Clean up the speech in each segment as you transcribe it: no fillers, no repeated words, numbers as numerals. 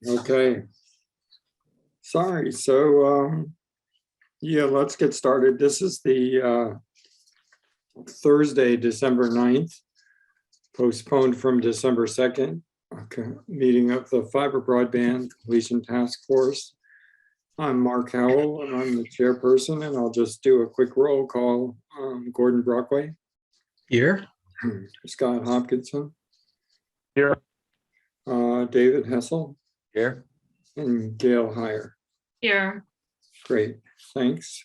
Okay. Sorry. So, yeah, let's get started. This is the Thursday, December 9th, postponed from December 2nd, meeting of the Fiber Broadband Completion Task Force. I'm Mark Howell, and I'm the chairperson, and I'll just do a quick roll call. Gordon Brockway. Here. Scott Hopkinson. Here. David Hessel. Here. And Gail Heyer. Here. Great, thanks.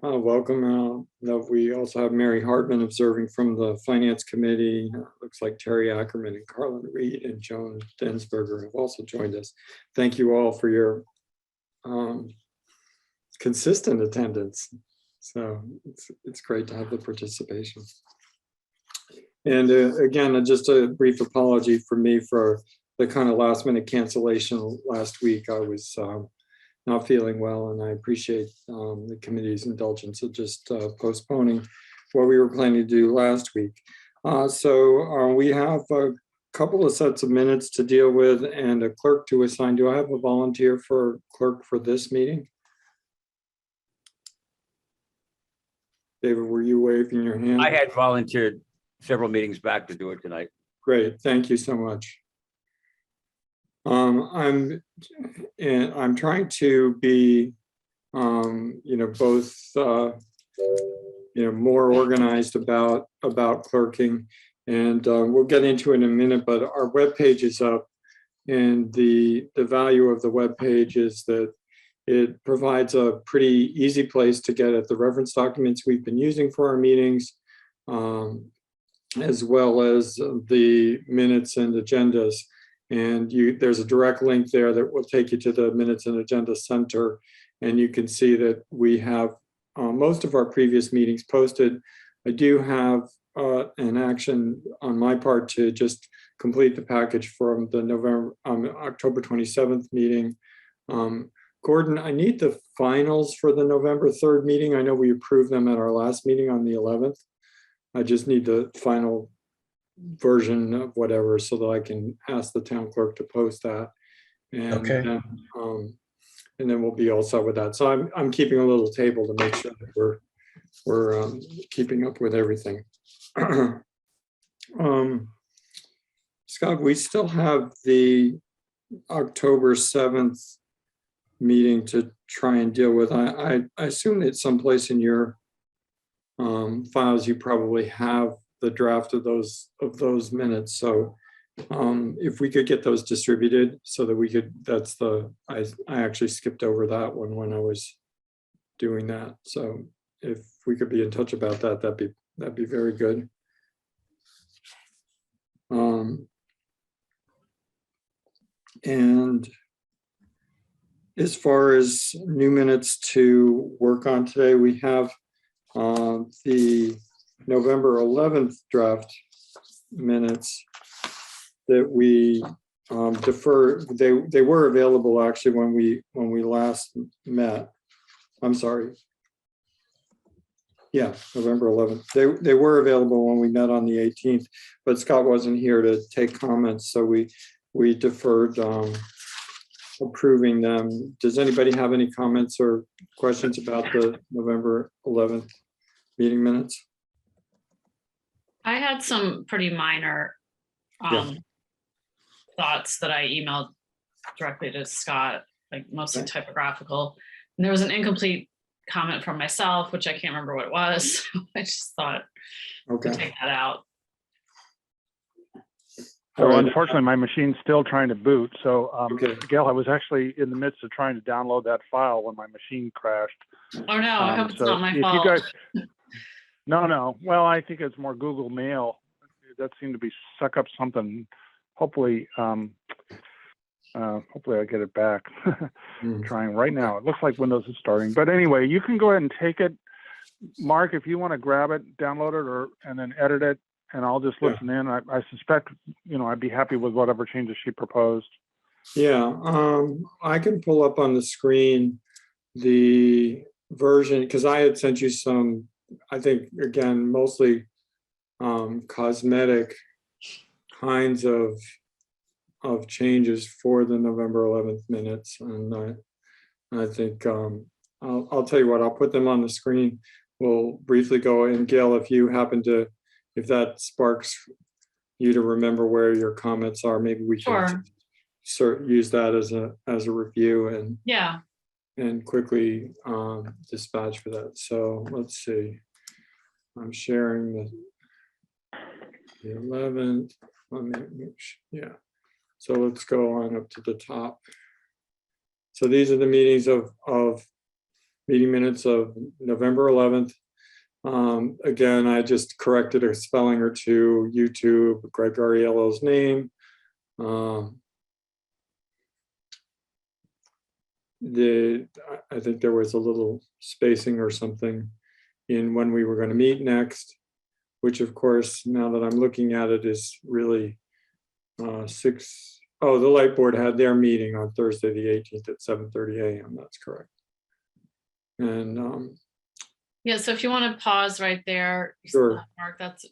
Welcome. We also have Mary Hartman observing from the Finance Committee. Looks like Terry Ackerman and Carlin Reed and Joan Densberger have also joined us. Thank you all for your consistent attendance. So it's great to have the participation. And again, just a brief apology for me for the kind of last minute cancellation last week. I was not feeling well, and I appreciate the committee's indulgence of just postponing what we were planning to do last week. So we have a couple of sets of minutes to deal with and a clerk to assign. Do I have a volunteer for clerk for this meeting? David, were you waving your hand? I had volunteered several meetings back to do it tonight. Great, thank you so much. I'm trying to be, both, more organized about clerking, and we'll get into it in a minute. But our webpage is up, and the value of the webpage is that it provides a pretty easy place to get at the reference documents we've been using for our meetings, as well as the minutes and agendas. And there's a direct link there that will take you to the Minutes and Agenda Center. And you can see that we have most of our previous meetings posted. I do have an action on my part to just complete the package from the October 27th meeting. Gordon, I need the finals for the November 3rd meeting. I know we approved them at our last meeting on the 11th. I just need the final version of whatever so that I can ask the town clerk to post that. And Okay. And then we'll be all set with that. So I'm keeping a little table to make sure that we're keeping up with everything. Scott, we still have the October 7th meeting to try and deal with. I assume that someplace in your files you probably have the draft of those minutes. So if we could get those distributed so that we could, I actually skipped over that one when I was doing that. So if we could be in touch about that, that'd be very good. And as far as new minutes to work on today, we have the November 11th draft minutes that we defer. They were available actually when we last met. I'm sorry. Yeah, November 11th. They were available when we met on the 18th, but Scott wasn't here to take comments, so we deferred approving them. Does anybody have any comments or questions about the November 11th meeting minutes? I had some pretty minor thoughts that I emailed directly to Scott, like mostly typographical. And there was an incomplete comment from myself, which I can't remember what it was. I just thought to take that out. So unfortunately, my machine's still trying to boot. So Gail, I was actually in the midst of trying to download that file when my machine crashed. Oh no, I hope it's not my fault. You guys, no. Well, I think it's more Google Mail. That seemed to be suck up something. Hopefully I get it back. Trying right now. It looks like Windows is starting. But anyway, you can go ahead and take it. Mark, if you want to grab it, download it, and then edit it, and I'll just listen in. I suspect, I'd be happy with whatever changes she proposed. Yeah, I can pull up on the screen the version, because I had sent you some, I think, again, mostly cosmetic kinds of of changes for the November 11th minutes. And I think I'll tell you what, I'll put them on the screen. We'll briefly go, and Gail, if you happen to, if that sparks you to remember where your comments are, maybe we can use that as a review and Yeah. and quickly dispatch for that. So let's see. I'm sharing the 11th. Let me make sure. Yeah. So let's go on up to the top. So these are the meetings of meeting minutes of November 11th. Again, I just corrected a spelling or two. YouTube, Greg Ariello's name. I think there was a little spacing or something in when we were going to meet next, which of course, now that I'm looking at it, is really 6. Oh, the light board had their meeting on Thursday, the 18th at 7:30 a.m. That's correct. And Yeah, so if you want to pause right there, Sure. Mark, that's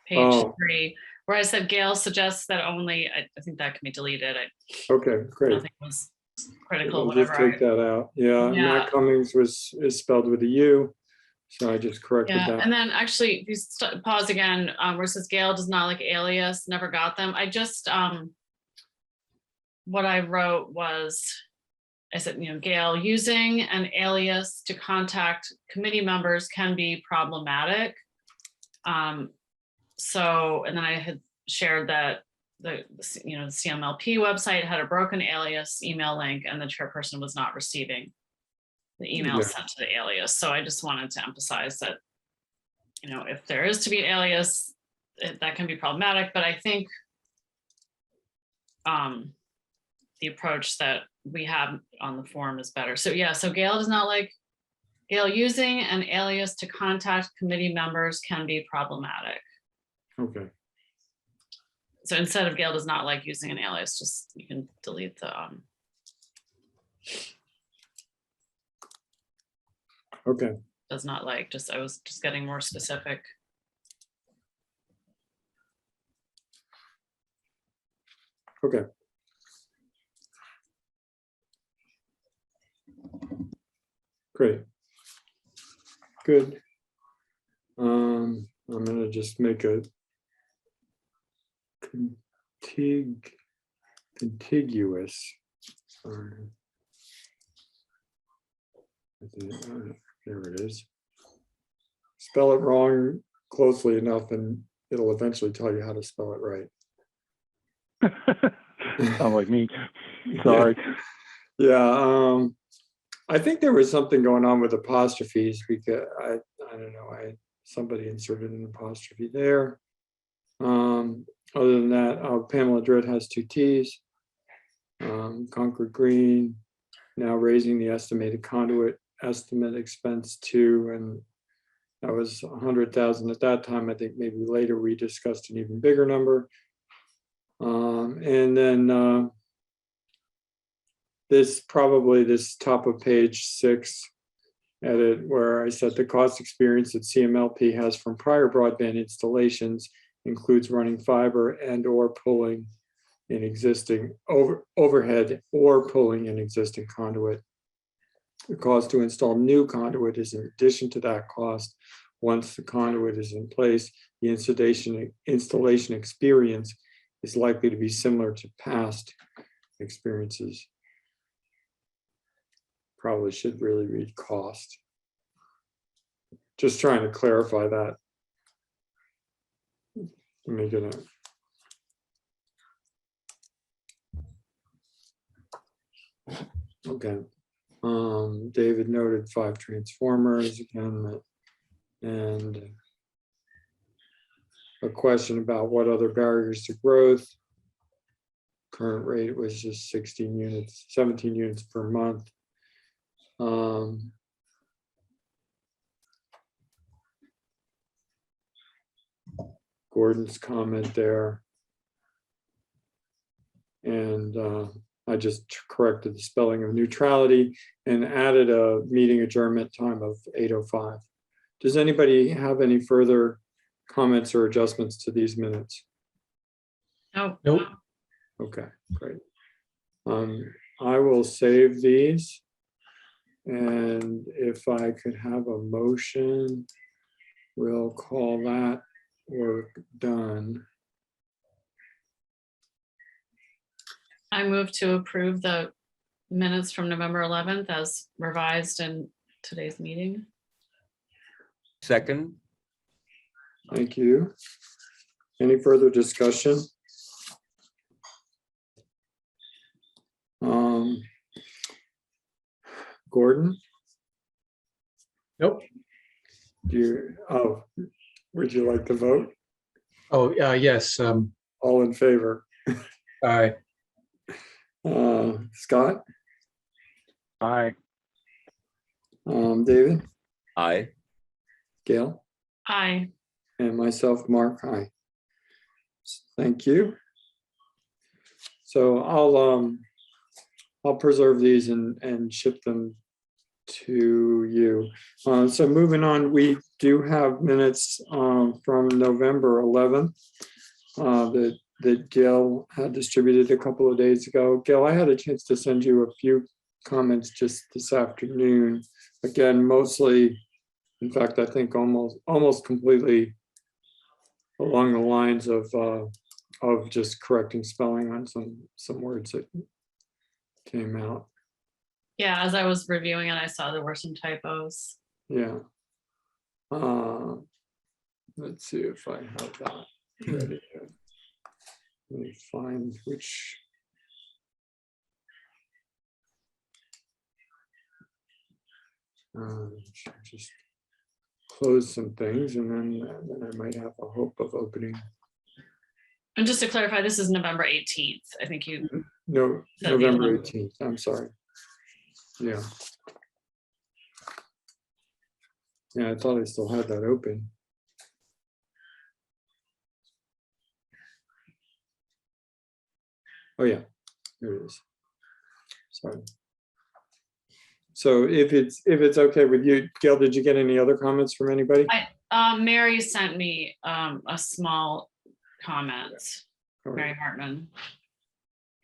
page 3, where I said Gail suggests that only, I think that can be deleted. Okay, great. Nothing was critical, We'll just whatever. take that out. Yeah, Yeah. Matt Cummings is spelled with a U, so I just corrected Yeah, that. and then actually, if you pause again, where it says Gail does not like alias, never got them. I just, what I wrote was, I said, Gail, using an alias to contact committee members can be problematic. So, and then I had shared that the CMLP website had a broken alias email link, and the chairperson was not receiving the email sent to the alias. So I just wanted to emphasize that, if there is to be an alias, that can be problematic. But I think the approach that we have on the form is better. So yeah, so Gail does not like, Gail, using an alias to contact committee members can be problematic. Okay. So instead of Gail does not like using an alias, just you can delete the Okay. does not like, I was just getting more specific. Okay. Great. Good. I'm going to just make a contiguous. Sorry. There it is. Spell it wrong closely enough and it'll eventually tell you how to spell it right. Sound like me. Sorry. Yeah. I think there was something going on with apostrophes because I don't know. Somebody inserted an apostrophe there. Other than that, Pamela Dritt has 2 T's. Concord Green now raising the estimated conduit estimate expense to, and that was 100,000 at that time. I think maybe later we discussed an even bigger number. And then this top of page 6 edit where I said the cost experience that CMLP has from prior broadband installations includes running fiber and or pulling in existing overhead or pulling in existing conduit. The cost to install new conduit is in addition to that cost. Once the conduit is in place, the installation experience is likely to be similar to past experiences. Probably should really read cost. Just trying to clarify that. Let me get it. Okay. David noted 5 transformers again, and a question about what other barriers to growth. Current rate was just 17 units per month. Gordon's comment there. And I just corrected the spelling of neutrality and added a meeting adjournment time of 8:05. Does anybody have any further comments or adjustments to these minutes? No. Nope. Okay, great. I will save these. And if I could have a motion, we'll call that work done. I move to approve the minutes from November 11th as revised in today's meeting. Second, Thank you. Any further discussion? Gordon? Nope. Would you like to vote? Oh, yes. All in favor? Aye. Scott? Aye. David? aye. Gail? Aye. And myself, Mark, aye. Thank you. So I'll preserve these and ship them to you. So moving on, we do have minutes from November 11th that Gail had distributed a couple of days ago. Gail, I had a chance to send you a few comments just this afternoon. Again, mostly, in fact, I think almost completely along the lines of just correcting spelling on some words that came out. Yeah, as I was reviewing it, I saw there were some typos. Yeah. Let's see if I have that ready. Let me find which. Just close some things and then I might have a hope of opening. And just to clarify, this is November 18th. I think you, No, That'd be November 11th. 18th. I'm sorry. Yeah. Yeah, I thought I still had that open. Oh yeah, there it is. Sorry. So if it's okay with you, Gail, did you get any other comments from anybody? Mary sent me a small comment, All Mary right. Hartman.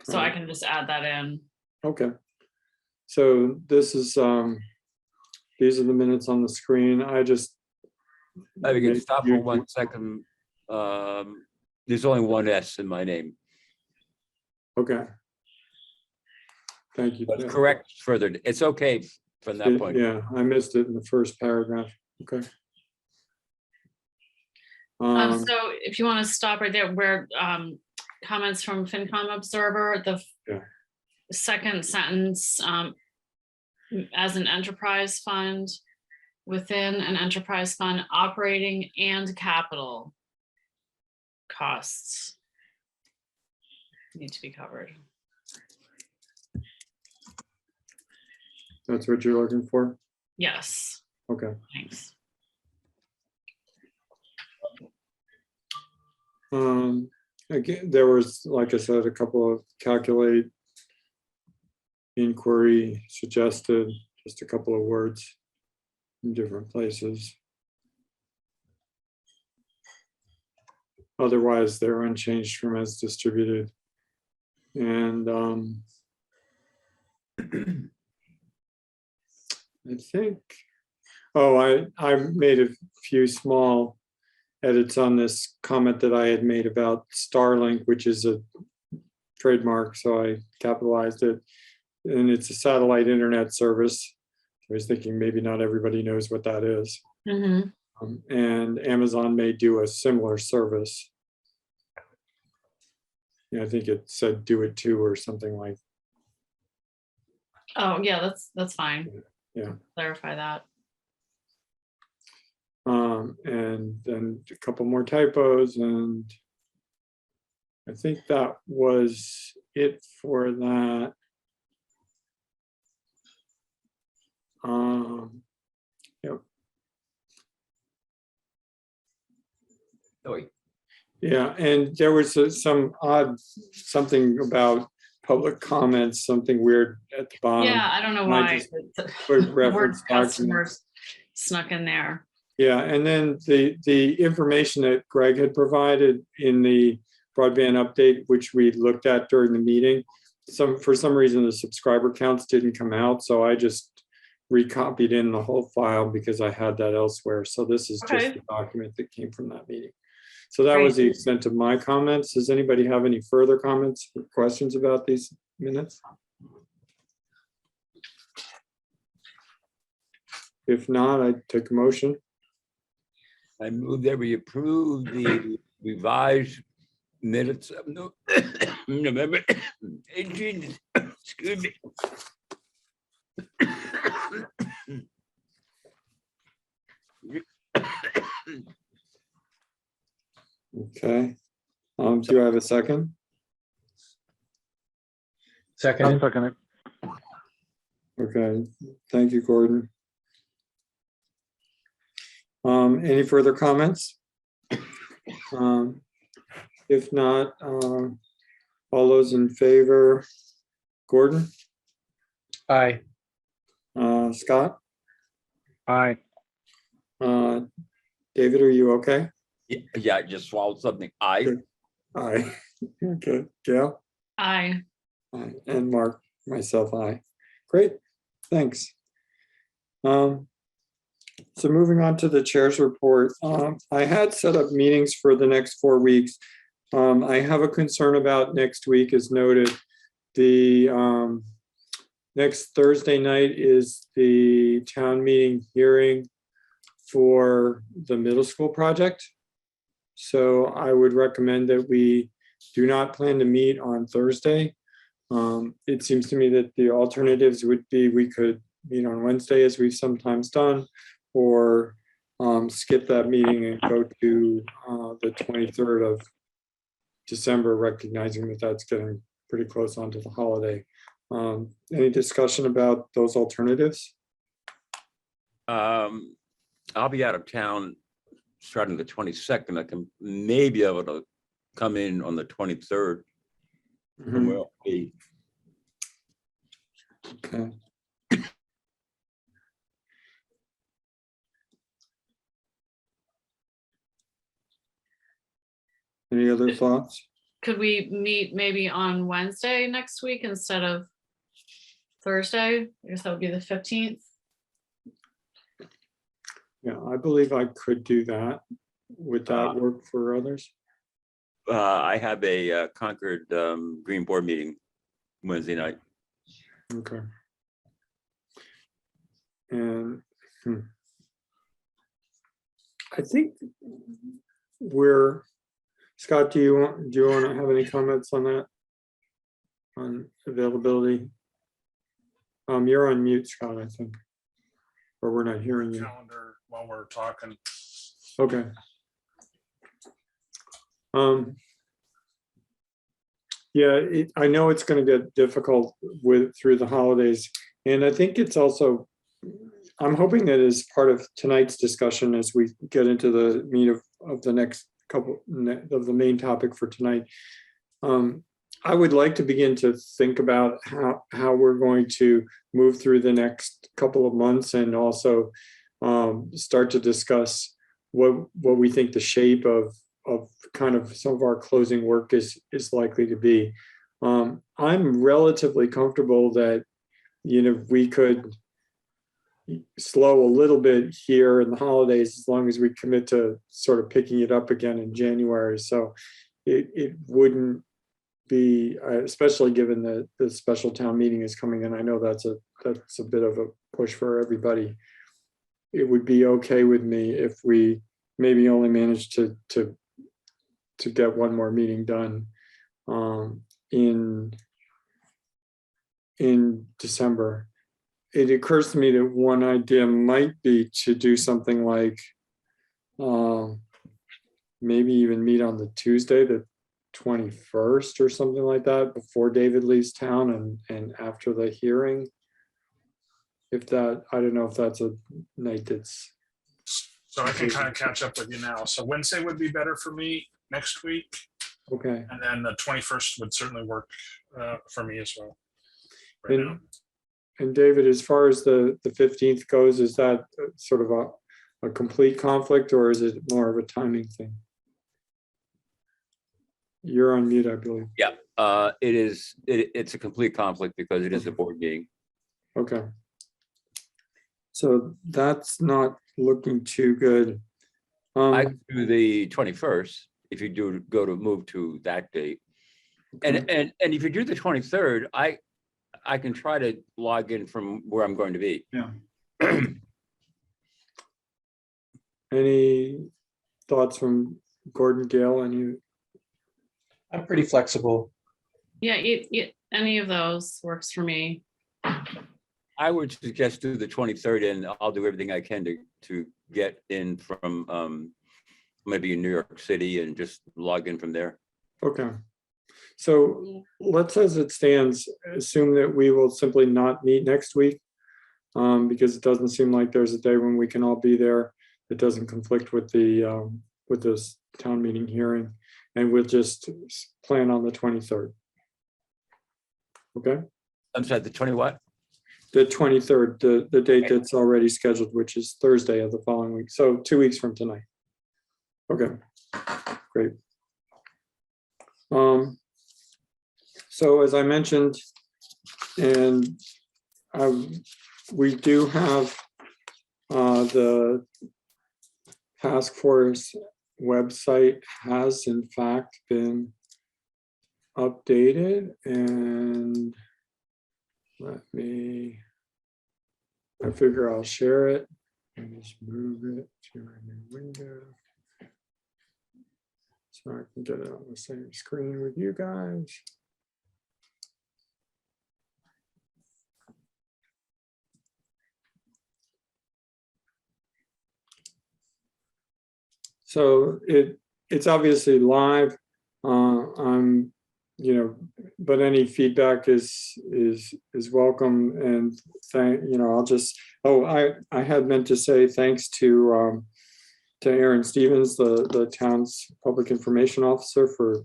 So I can just add that in. Okay. So this is these are the minutes on the screen. I just We can stop for 1 second. There's only one S in my name. Okay. Thank you. But correct further. It's okay from that point. Yeah, I missed it in the first paragraph. Okay. So if you want to stop right there, where comments from FinCom Observer, the Yeah. second sentence, as an enterprise fund, within an enterprise fund, operating and capital costs need to be covered. That's what you're looking for? Yes, Okay. thanks. Again, there was, like I said, a couple of calculate, inquiry, suggested, just a couple of words in different places. Otherwise, they're unchanged from as distributed. And I think, I made a few small edits on this comment that I had made about Starlink, which is a trademark, so I capitalized it. And it's a satellite internet service. I was thinking maybe not everybody knows what that is. Mhm. And Amazon may do a similar service. Yeah, I think it said do it too or something like. Oh, yeah, that's fine. Yeah. Clarify that. And then a couple more typos, and I think that was it for that. Yep. Oh, Yeah, and there was some odd something about public comments, something weird at the bottom. Yeah, I don't know and I why just the put word reference documents. customers snuck in there. Yeah, and then the information that Greg had provided in the broadband update, which we looked at during the meeting. For some reason, the subscriber counts didn't come out, so I just recopied in the whole file because I had that elsewhere. So this is just Okay. the document that came from that meeting. So that was the extent of my comments. Does anybody have any further comments or questions about these minutes? If not, I take a motion. I move that we approve the revised minutes of November 18th. Excuse me. Okay. Do I have a second? I'll Second. second it. Okay, thank you, Gordon. Any further comments? If not, all those in favor, Gordon, Aye. Scott, Aye. David, are you okay? Yeah, I just swallowed something. I Aye. Okay, Gail? Aye. Aye. And Mark, myself, aye. Great, thanks. So moving on to the chair's report, I had set up meetings for the next 4 weeks. I have a concern about next week, as noted. The next Thursday night is the town meeting hearing for the middle school project. So I would recommend that we do not plan to meet on Thursday. It seems to me that the alternatives would be we could meet on Wednesday, as we've sometimes done, or skip that meeting and go to the 23rd of December, recognizing that that's getting pretty close onto the holiday. Any discussion about those alternatives? I'll be out of town starting the 22nd. I can maybe able to come in on the 23rd. Mhm. Well, be Okay. Any other thoughts? Could we meet maybe on Wednesday next week instead of Thursday? I guess that would be the 15th. Yeah, I believe I could do that. Would that work for others? I have a Concord Green Board meeting Wednesday night. Okay. And I think Scott, do you want to have any comments on that? On availability? You're on mute, Scott, I think. Or we're not hearing you. Calendar while we're talking. Okay. Yeah, I know it's going to get difficult through the holidays, and I think it's also, I'm hoping that as part of tonight's discussion, as we get into the meat of the next couple of the main topic for tonight, I would like to begin to think about how we're going to move through the next couple of months, and also start to discuss what we think the shape of kind of some of our closing work is likely to be. I'm relatively comfortable that, we could slow a little bit here in the holidays, as long as we commit to sort of picking it up again in January. So it wouldn't be, especially given that the special town meeting is coming in. I know that's a bit of a push for everybody. It would be okay with me if we maybe only managed to get one more meeting done in December. It occurs to me that one idea might be to do something like maybe even meet on the Tuesday, the 21st or something like that, before David leaves town and after the hearing. If that, I don't know if that's a night that's. So I can kind of catch up with you now. So Wednesday would be better for me next week. Okay. And then the 21st would certainly work for me as well. Right now. And David, as far as the 15th goes, is that sort of a complete conflict, or is it more of a timing thing? You're on mute, I believe. Yeah, it's a complete conflict because it is a board meeting. Okay. So that's not looking too good. I could do the 21st, if you do go to move to that date. Okay. And if you do the 23rd, I can try to log in from where I'm going to be. Yeah. Any thoughts from Gordon, Gail, I'm pretty flexible. Yeah, any of those works for me. I would suggest do the 23rd, and I'll do everything I can to get in from maybe in New York City and just log in from there. Okay. So let's, as it stands, assume that we will simply not meet next week, because it doesn't seem like there's a day when we can all be there that doesn't conflict with the with this town meeting hearing, and we'll just plan on the 23rd. Okay. I'm sorry, the 20 what? The 23rd, the date that's already scheduled, which is Thursday of the following week. So 2 weeks from tonight. Okay, great. So as I mentioned, and we do have the task force website has in fact been updated, and I figure I'll share it and just move it to a new window so I can get it on the same screen with you guys. So it's obviously live. I'm, but any feedback is welcome. And I'll just, I had meant to say thanks to Aaron Stevens, the town's public information officer, for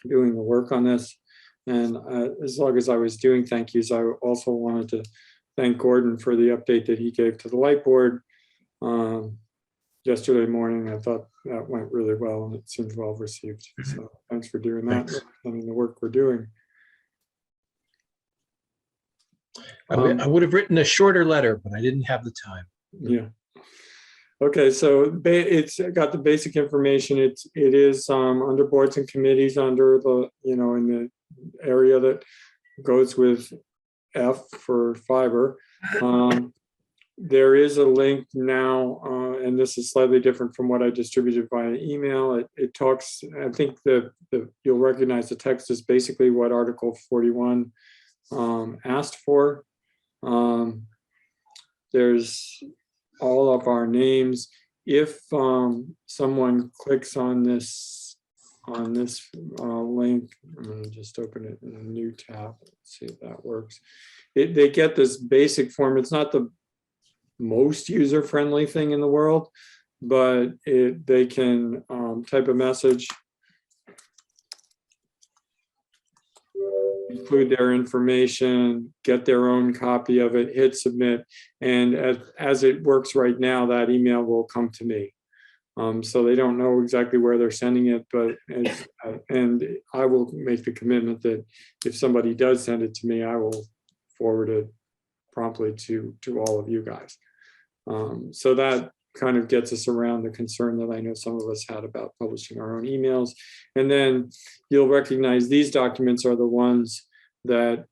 doing the work on this. And as long as I was doing thank yous, I also wanted to thank Gordon for the update that he gave to the light board yesterday morning. I thought that went really well, and it seemed well received. So thanks for doing that. Thanks. And the work we're doing. I would have written a shorter letter, but I didn't have the time. Yeah. Okay, so it's got the basic information. It is under boards and committees under the, in the area that goes with F for fiber. There is a link now, and this is slightly different from what I distributed via email. It talks, I think you'll recognize the text is basically what Article 41 asked for. There's all of our names. If someone clicks on this link, I'm going to just open it in a new tab. Let's see if that works. They get this basic form. It's not the most user-friendly thing in the world, but they can type a message, include their information, get their own copy of it, hit submit, and as it works right now, that email will come to me. So they don't know exactly where they're sending it, but and I will make the commitment that if somebody does send it to me, I will forward it promptly to all of you guys. So that kind of gets us around the concern that I know some of us had about publishing our own emails. And then you'll recognize these documents are the ones that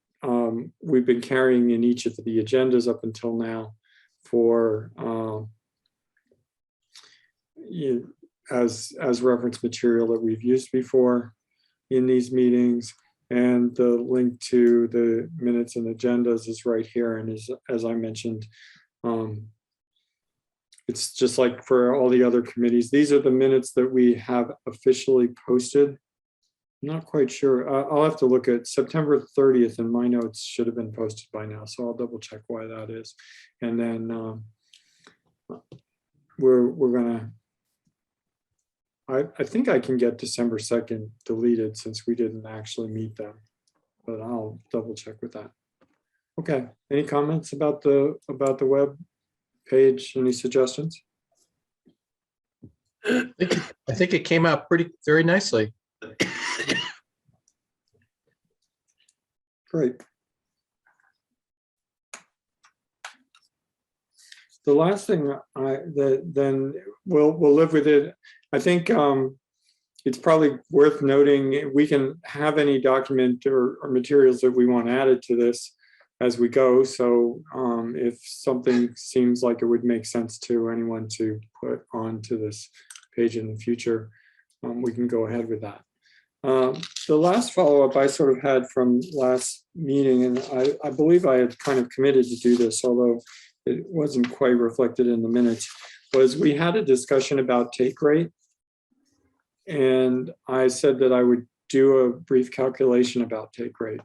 we've been carrying in each of the agendas up until now for as reference material that we've used before in these meetings. And the link to the minutes and agendas is right here. And as I mentioned, it's just like for all the other committees. These are the minutes that we have officially posted. I'm not quite sure. I'll have to look at September 30th, and my notes should have been posted by now. So I'll double check why that is. And then we're gonna, I think I can get December 2nd deleted since we didn't actually meet them, but I'll double check with that. Okay, any comments about the web page? Any suggestions? I think it came out very nicely. Great. The last thing then we'll live with it. I think it's probably worth noting we can have any document or materials that we want added to this as we go. So if something seems like it would make sense to anyone to put onto this page in the future, we can go ahead with that. The last follow-up I sort of had from last meeting, and I believe I had kind of committed to do this, although it wasn't quite reflected in the minutes, was we had a discussion about take rate. And I said that I would do a brief calculation about take rate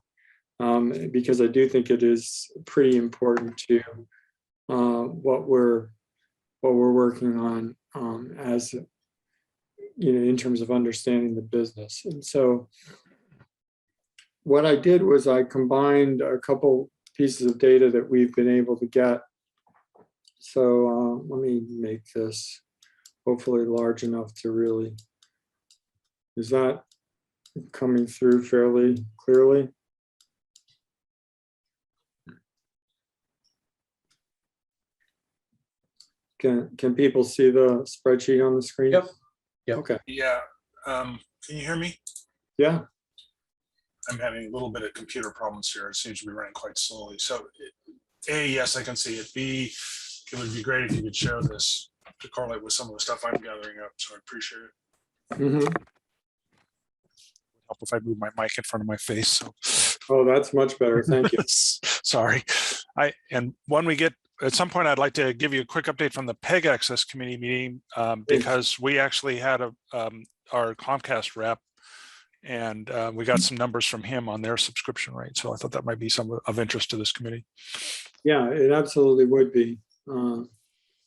because I do think it is pretty important to what we're working on as in terms of understanding the business. And so what I did was I combined a couple pieces of data that we've been able to get. So let me make this hopefully large enough to really. Is that coming through fairly clearly? Can people see the spreadsheet on the screen? Yep. Yep. Okay. Yeah. Can you hear me? Yeah. I'm having a little bit of computer problems here. It seems to be running quite slowly. So A, yes, I can see it. B, it would be great if you could share this to correlate with some of the stuff I'm gathering up. So I appreciate it. Mm-hmm. Help if I move my mic in front of my face. So. Oh, that's much better. Thank you. Sorry. And when we get at some point, I'd like to give you a quick update from the PEG Access Committee meeting because we actually had our Comcast rep, and we got some numbers from him on their subscription rate. So I thought that might be some of interest to this committee. Yeah, it absolutely would be. Do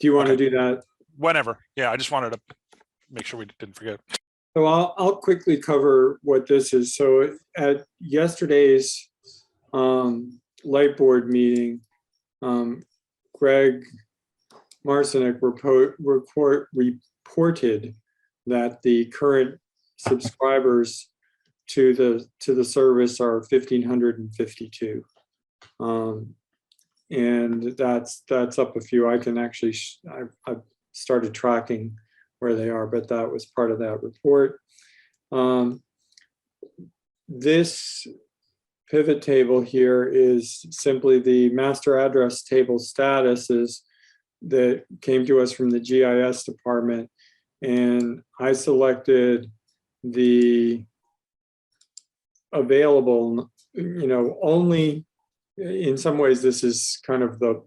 you want to do that? Whenever. Yeah, I just wanted to make sure we didn't forget. So I'll quickly cover what this is. So at yesterday's light board meeting, Greg Marcinek reported that the current subscribers to the service are 1,552, and that's up a few. I can actually I've started tracking where they are, but that was part of that report. This pivot table here is simply the master address table statuses that came to us from the GIS department. And I selected the available, only in some ways, this is kind of the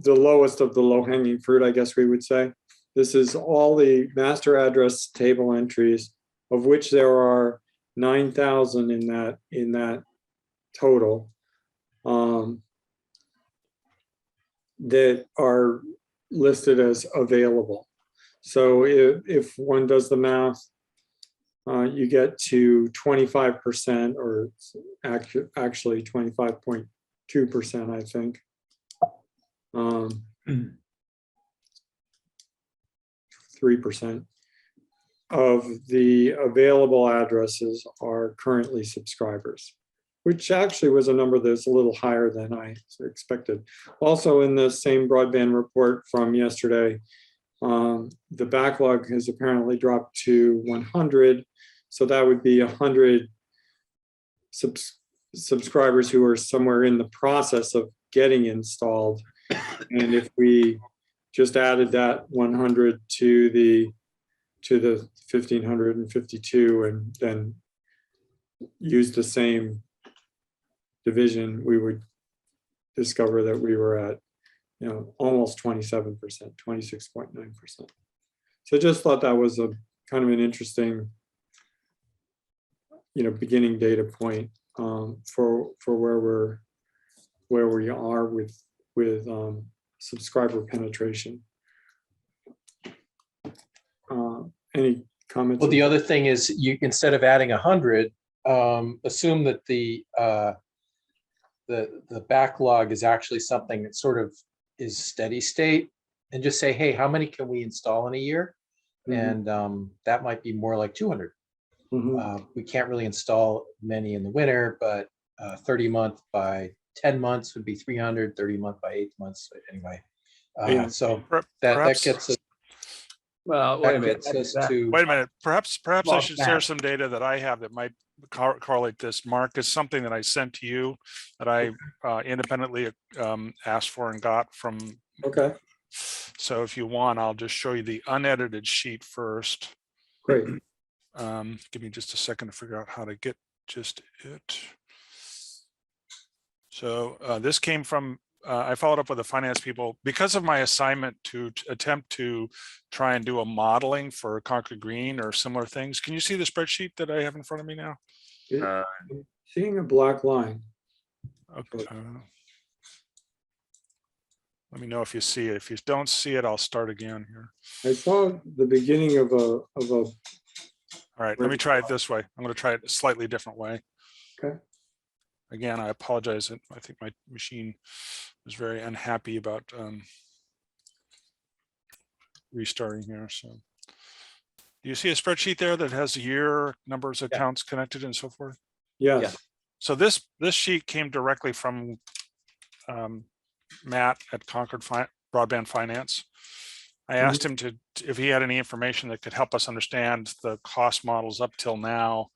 lowest of the low-hanging fruit, I guess we would say. This is all the master address table entries, of which there are 9,000 in that total, that are listed as available. So if one does the math, you get to 25%, or actually 25.2%, I think. 3% of the available addresses are currently subscribers, which actually was a number that's a little higher than I expected. Also, in the same broadband report from yesterday, the backlog has apparently dropped to 100. So that would be 100 subscribers who are somewhere in the process of getting installed. And if we just added that 100 to the 1,552 and then use the same division, we would discover that we were at almost 27%, 26.9%. So I just thought that was a kind of an interesting beginning data point for where we are with subscriber penetration. Any comments? Well, the other thing is, you, instead of adding 100, assume that the backlog is actually something that sort of is steady state, and just say, hey, how many can we install in a year? And that might be more like 200. We can't really install many in the winter, but 30-month by 10 months would be 300, 30-month by 8 months anyway. Yeah. So Per- that perhaps- gets us, Well, wait a that minute. gets us to, Wait a minute, perhaps I Small should share snap. some data that I have that might correlate this. Mark, is something that I sent to you that I independently asked for and got from. Okay, So if you want, I'll just show you the unedited sheet first. great. Give me just a second to figure out how to get just it. So this came from, I followed up with the finance people because of my assignment to attempt to try and do a modeling for Concord Green or similar things. Can you see the spreadsheet that I have in front of me now? I'm seeing a black line. Okay. Let me know if you see it. If you don't see it, I'll start again here. I saw the beginning of a, All right, let me try it this way. I'm going to try it a slightly different way. okay. Again, I apologize. I think my machine was very unhappy about restarting here. So do you see a spreadsheet there that has year, numbers of accounts connected and so forth? Yes. Yeah. So this sheet came directly from Matt at Concord Broadband Finance. I asked him if he had any information that could help us understand the cost models up till now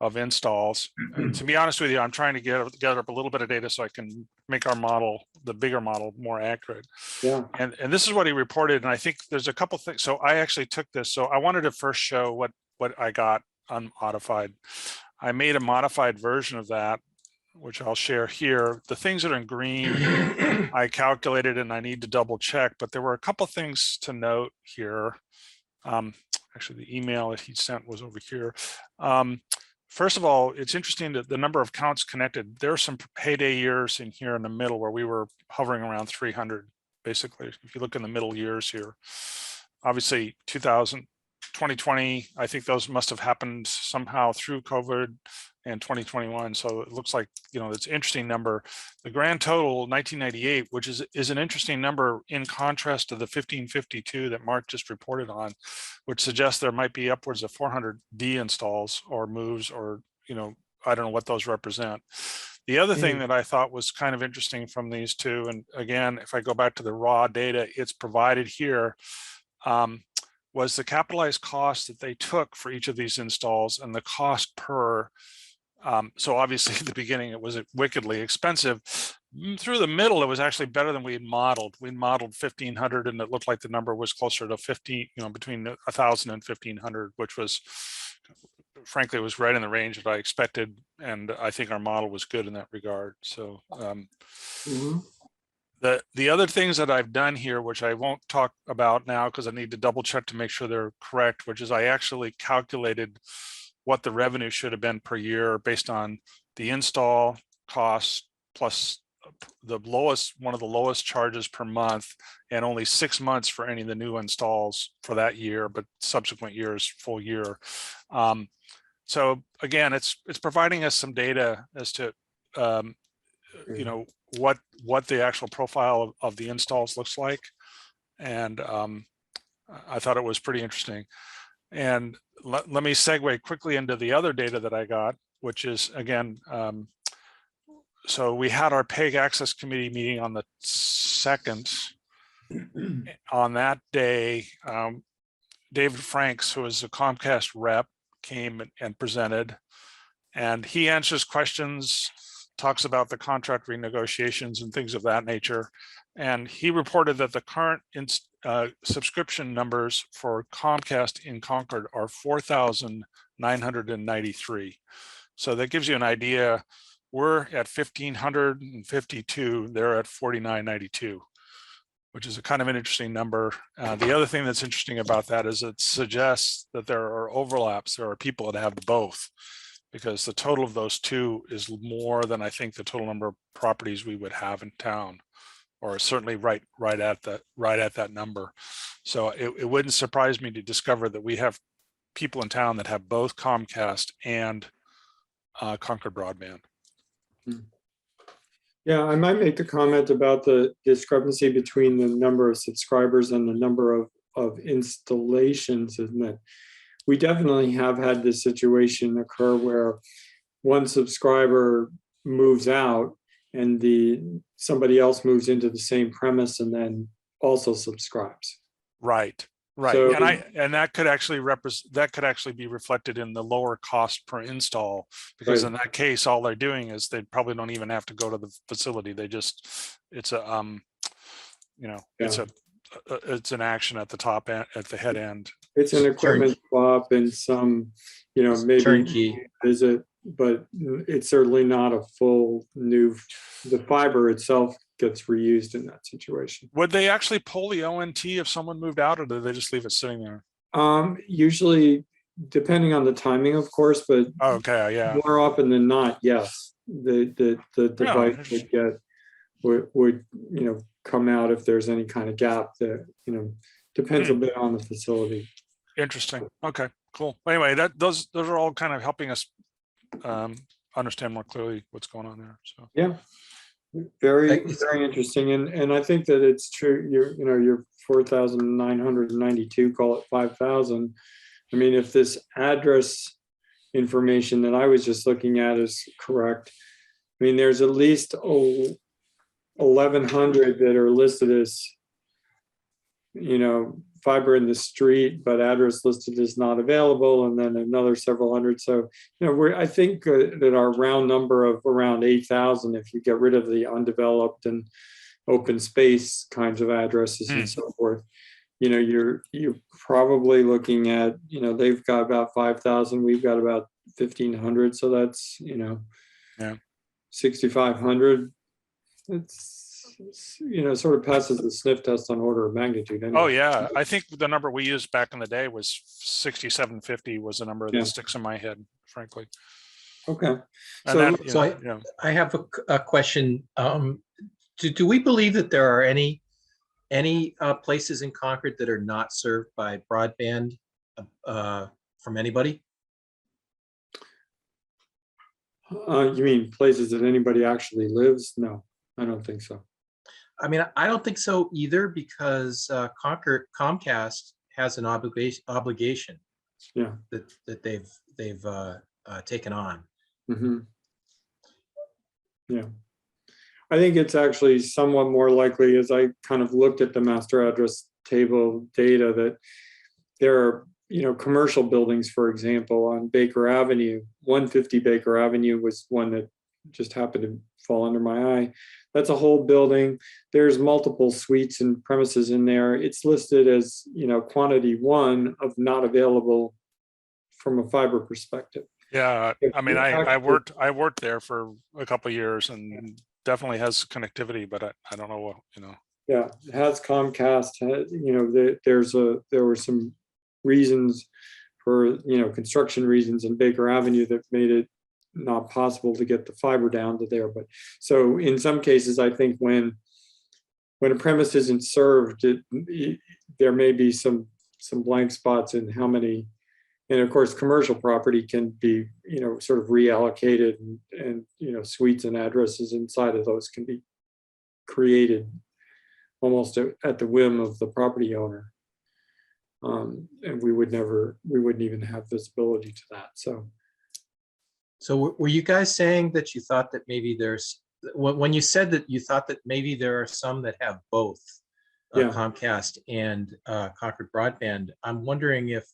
of installs. And to be honest with you, I'm trying to gather up a little bit of data so I can make our model, the bigger model, more accurate. Yeah. And this is what he reported. And I think there's a couple things. So I actually took this. So I wanted to first show what I got unmodified. I made a modified version of that, which I'll share here. The things that are in green, I calculated and I need to double check, but there were a couple things to note here. Actually, the email that he sent was over here. First of all, it's interesting that the number of counts connected, there are some heyday years in here in the middle where we were hovering around 300, basically, if you look in the middle years here. Obviously, 2020, I think those must have happened somehow through COVID and 2021. So it looks like, it's an interesting number. The grand total, 1998, which is an interesting number in contrast to the 1552 that Mark just reported on, which suggests there might be upwards of 400 deinstalls or moves or, I don't know what those represent. The other thing that I thought was kind of interesting from these two, and again, if I go back to the raw data, it's provided here, was the capitalized cost that they took for each of these installs and the cost per. So obviously at the beginning, it was wickedly expensive. Through the middle, it was actually better than we had modeled. We modeled 1,500 and it looked like the number was closer to 50, between 1,000 and 1,500, which was, frankly, it was right in the range that I expected. And I think our model was good in that regard. So the other things that I've done here, which I won't talk about now because I need to double check to make sure they're correct, which is I actually calculated what the revenue should have been per year based on the install costs plus one of the lowest charges per month, and only 6 months for any of the new installs for that year, but subsequent years, full year. So again, it's providing us some data as to what the actual profile of the installs looks like, and I thought it was pretty interesting. And let me segue quickly into the other data that I got, which is, again, so we had our PEG Access Committee meeting on the 2nd. On that day, David Franks, who is a Comcast rep, came and presented, and he answers questions, talks about the contract renegotiations and things of that nature. And he reported that the current subscription numbers for Comcast in Concord are 4,993. So that gives you an idea. We're at 1,552, they're at 4,992, which is a kind of an interesting number. The other thing that's interesting about that is it suggests that there are overlaps. There are people that have both, because the total of those two is more than I think the total number of properties we would have in town, or certainly right at that number. So it wouldn't surprise me to discover that we have people in town that have both Comcast and Concord Broadband. Yeah, I might make a comment about the discrepancy between the number of subscribers and the number of installations, isn't it? we definitely have had this situation occur where one subscriber moves out and somebody else moves into the same premise and then also subscribes. Right. Right. So- And that could actually be reflected in the lower cost per install, because Right. in that case, all they're doing is they probably don't even have to go to the facility. It's an action at the top end, at the head end. It's an equipment swap and some, maybe Turnkey. visit, but it's certainly not a full new, the fiber itself gets reused in that situation. Would they actually pull the ONT if someone moved out, or do they just leave it sitting there? Usually, depending on the timing, of course, but Oh, okay, yeah. more often than not, yes, the device would come out if there's any kind of gap that, depends a bit on the facility. Interesting. Okay, cool. Anyway, those are all kind of helping us understand more clearly what's going on there. So Yeah, very, Thanks. very interesting. And I think that it's true. You're 4,992, call it 5,000. I mean, if this address information that I was just looking at is correct, I mean, there's at least 1,100 that are listed as, fiber in the street, but address listed as not available, and then another several hundred. So, I think that our round number of around 8,000, if you get rid of the undeveloped and open space kinds of addresses and so forth, you're probably looking at, they've got about 5,000, we've got about 1,500, so that's 6,500. It's sort of passes the sniff test on order of magnitude. Anyway. Oh yeah, I think the number we used back in the day was 6,750 was the number that sticks in my head, frankly. Okay. And I have a question. Do we believe that there are any places in Concord that are not served by broadband from anybody? You mean places that anybody actually lives? No, I don't think so. I mean, I don't think so either, because Concord Comcast has an obligation that they've taken on. Mm-hmm. Yeah, I think it's actually somewhat more likely, as I kind of looked at the master address table data, that there are commercial buildings, for example, on Baker Avenue. 150 Baker Avenue was one that just happened to fall under my eye. That's a whole building. There's multiple suites and premises in there. It's listed as, quantity 1 of not available from a fiber perspective. Yeah, I mean, I worked there for a couple of years and definitely has connectivity, but I don't know what, Yeah, it has Comcast. There were some reasons for, construction reasons in Baker Avenue that made it not possible to get the fiber down to there. But so in some cases, I think when a premise isn't served, there may be some blank spots in how many. And of course, commercial property can be, sort of reallocated, and suites and addresses inside of those can be created almost at the whim of the property owner. And we wouldn't even have visibility to that. So were you guys saying that you thought that maybe when you said that you thought that maybe there are some that have both Comcast and Concord Broadband, I'm wondering if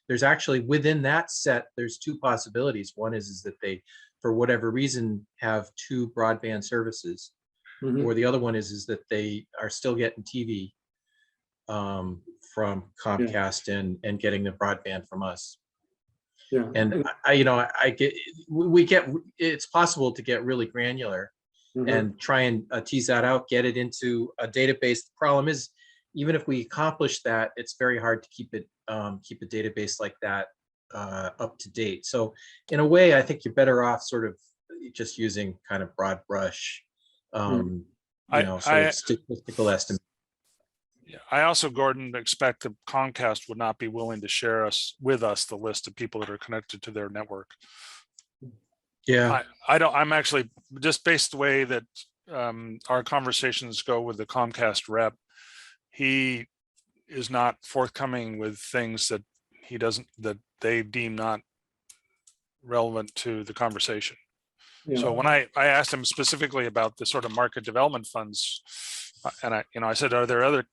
there's actually within that set, there's two possibilities. One is that they, for whatever reason, have two broadband services, or the other one is that they are still getting TV from Comcast and getting the broadband from us. Yeah. And it's possible to get really granular and try and tease that out, get it into a database. The problem is, even if we accomplish that, it's very hard to keep a database like that up to date. So in a way, I think you're better off sort of just using kind of broad brush, sort of statistical estimate. I also, Gordon, expect that Comcast would not be willing to share with us the list of people that are connected to their network. Yeah, I'm actually, just based the way that our conversations go with the Comcast rep, he is not forthcoming with things that that they deem not relevant to the conversation. Yeah. So when I asked him specifically about the sort of market development funds, and I said, are there other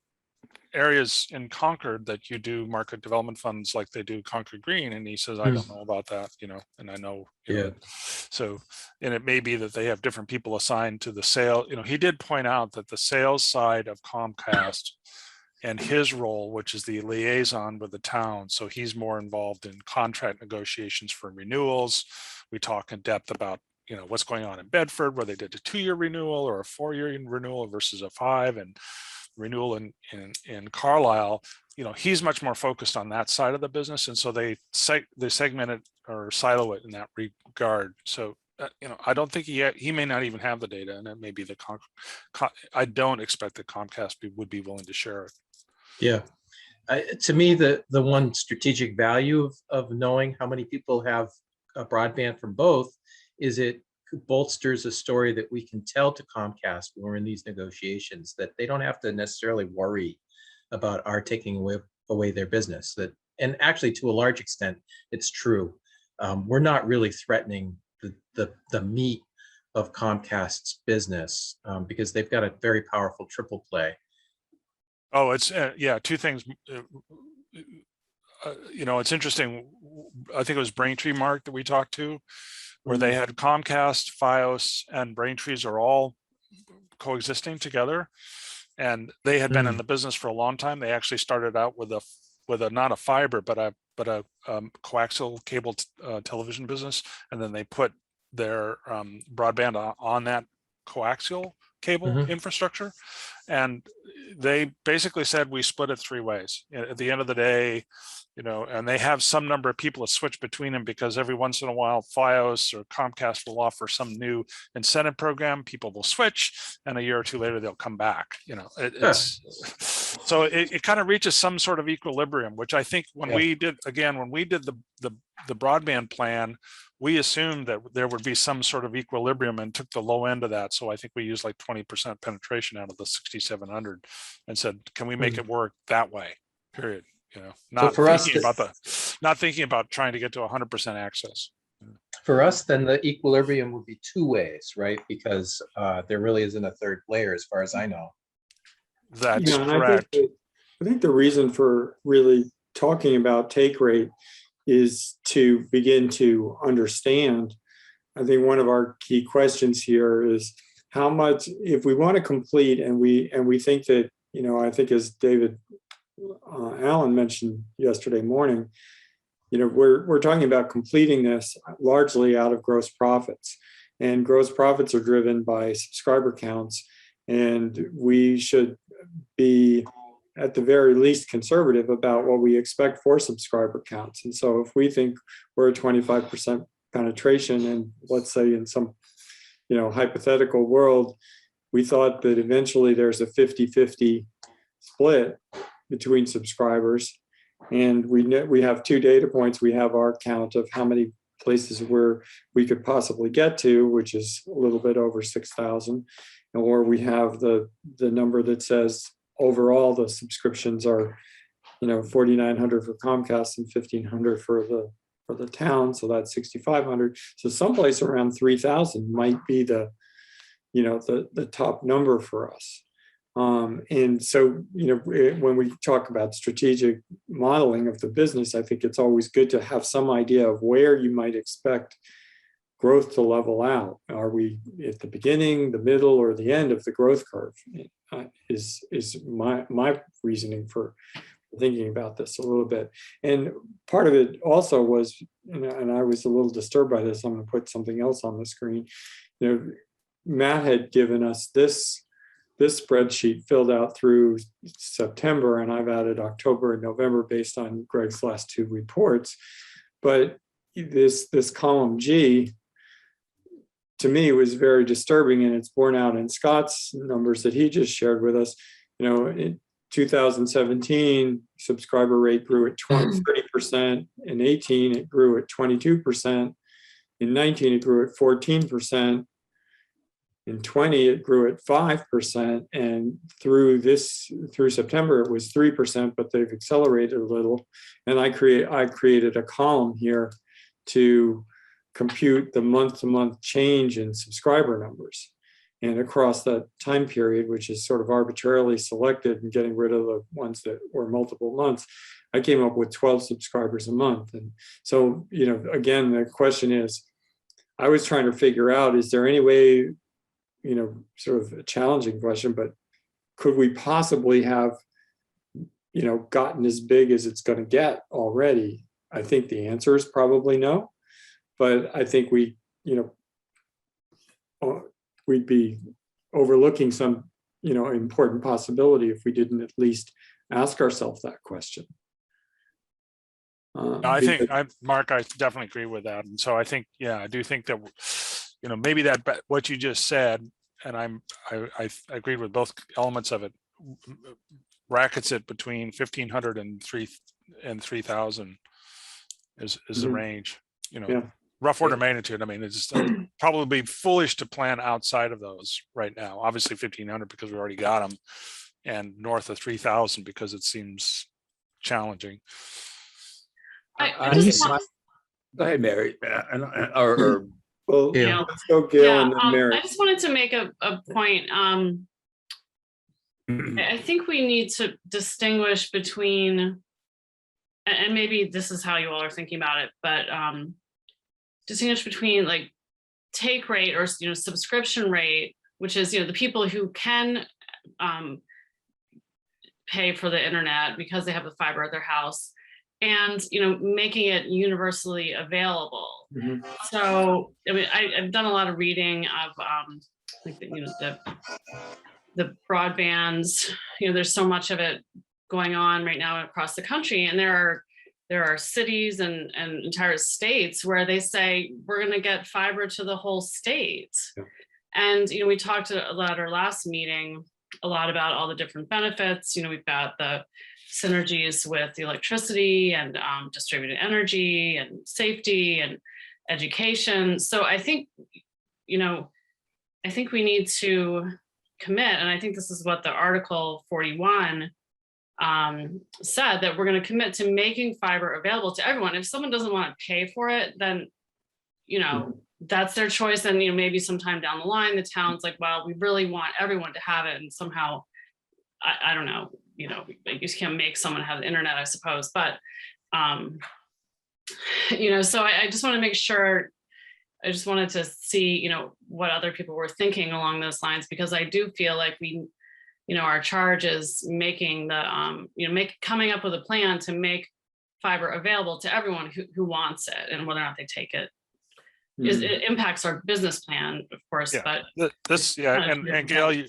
areas in Concord that you do market development funds like they do Concord Green? And he says, I don't know about that, and I know, so, and it may be that they have different people assigned to the sale. He did point out that the sales side of Comcast and his role, which is the liaison with the town, so he's more involved in contract negotiations for renewals. We talk in depth about what's going on in Bedford, where they did a 2-year renewal or a 4-year renewal versus a 5, and renewal in Carlisle. He's much more focused on that side of the business, and so they segment it or silo it in that regard. So I don't think he may not even have the data, and it may be the I don't expect that Comcast would be willing to share it. Yeah. To me, the one strategic value of knowing how many people have a broadband from both is it bolsters a story that we can tell to Comcast when we're in these negotiations, that they don't have to necessarily worry about our taking away their business. And actually, to a large extent, it's true. We're not really threatening the meat of Comcast's business because they've got a very powerful triple play. Oh, it's two things. It's interesting. I think it was Braintree, Mark, that we talked to, where they had Comcast, Fios, and Braintrees are all coexisting together, and they had been in the business for a long time. They actually started out with a not a fiber, but a coaxial cable television business, and then they put their broadband on that coaxial cable infrastructure, and they basically said we split it 3 ways. At the end of the day, and they have some number of people that switch between them because every once in a while Fios or Comcast will offer some new incentive program. People will switch, and a year or 2 later they'll come back. So it kind of reaches some sort of equilibrium, which I think when we did the broadband plan, we assumed that there would be some sort of equilibrium and took the low end of that. So I think we used like 20% penetration out of the 6,700 and said, can we make it work that way? Period. Not thinking about trying to get to 100% access. For us, then the equilibrium would be 2 ways, right? Because there really isn't a third player, as far as I know. That's correct. I think the reason for really talking about take rate is to begin to understand. I think one of our key questions here is how much, if we want to complete, and we think that, I think as David Allen mentioned yesterday morning, we're talking about completing this largely out of gross profits, and gross profits are driven by subscriber counts, and we should be at the very least conservative about what we expect for subscriber counts. And so if we think we're at 25% penetration, and let's say in some hypothetical world, we thought that eventually there's a 50-50 split between subscribers, and we have 2 data points. We have our count of how many places where we could possibly get to, which is a little bit over 6,000, or we have the number that says overall the subscriptions are 4,900 for Comcast and 1,500 for the town, so that's 6,500. So someplace around 3,000 might be the top number for us. And so, when we talk about strategic modeling of the business, I think it's always good to have some idea of where you might expect growth to level out. Are we at the beginning, the middle, or the end of the growth curve? Is my reasoning for thinking about this a little bit. And part of it also was, and I was a little disturbed by this. I'm going to put something else on the screen. Matt had given us this spreadsheet filled out through September, and I've added October and November based on Greg's last 2 reports. But this column G, to me, was very disturbing, and it's borne out in Scott's numbers that he just shared with us. In 2017, subscriber rate grew at 30%. In 18, it grew at 22%. In 19, it grew at 14%. In 20, it grew at 5%, and through September, it was 3%, but they've accelerated a little. And I created a column here to compute the month-to-month change in subscriber numbers. And across that time period, which is sort of arbitrarily selected and getting rid of the ones that were multiple months, I came up with 12 subscribers a month. And so, again, the question is, I was trying to figure out, is there any way, sort of a challenging question, but could we possibly have, gotten as big as it's going to get already? I think the answer is probably no, but I think we'd be overlooking some, important possibility if we didn't at least ask ourselves that question. Mark, I definitely agree with that. And so I think, I do think that, maybe that what you just said, and I agreed with both elements of it, brackets it between 1,500 and 3,000 is the range, rough order of magnitude. I mean, it's probably foolish to plan outside of those right now. Obviously 1,500 because we already got them, and north of 3,000 because it seems challenging. Go ahead, Mary. Well, Gail. let's go, Gail, and then Mary. I just wanted to make a point. I think we need to distinguish between, and maybe this is how you all are thinking about it, but distinguish between like take rate or subscription rate, which is the people who can pay for the internet because they have the fiber at their house, and making it universally available. Mm-hmm. So I mean, I've done a lot of reading of like the broadbands. There's so much of it going on right now across the country, and there are cities and entire states where they say we're going to get fiber to the whole state. Yeah. And we talked at our last meeting a lot about all the different benefits. We've got the synergies with the electricity and distributed energy and safety and education. So I think we need to commit, and I think this is what the Article 41 said, that we're going to commit to making fiber available to everyone. If someone doesn't want to pay for it, then that's their choice. And maybe sometime down the line, the town's like, well, we really want everyone to have it, and somehow I don't know, you just can't make someone have the internet, I suppose. But so I just want to make sure. I just wanted to see, what other people were thinking along those lines, because I do feel like our charge is making the, coming up with a plan to make fiber available to everyone who wants it, and whether or not they take it. It impacts our business plan, of course. Yeah. But and Gail,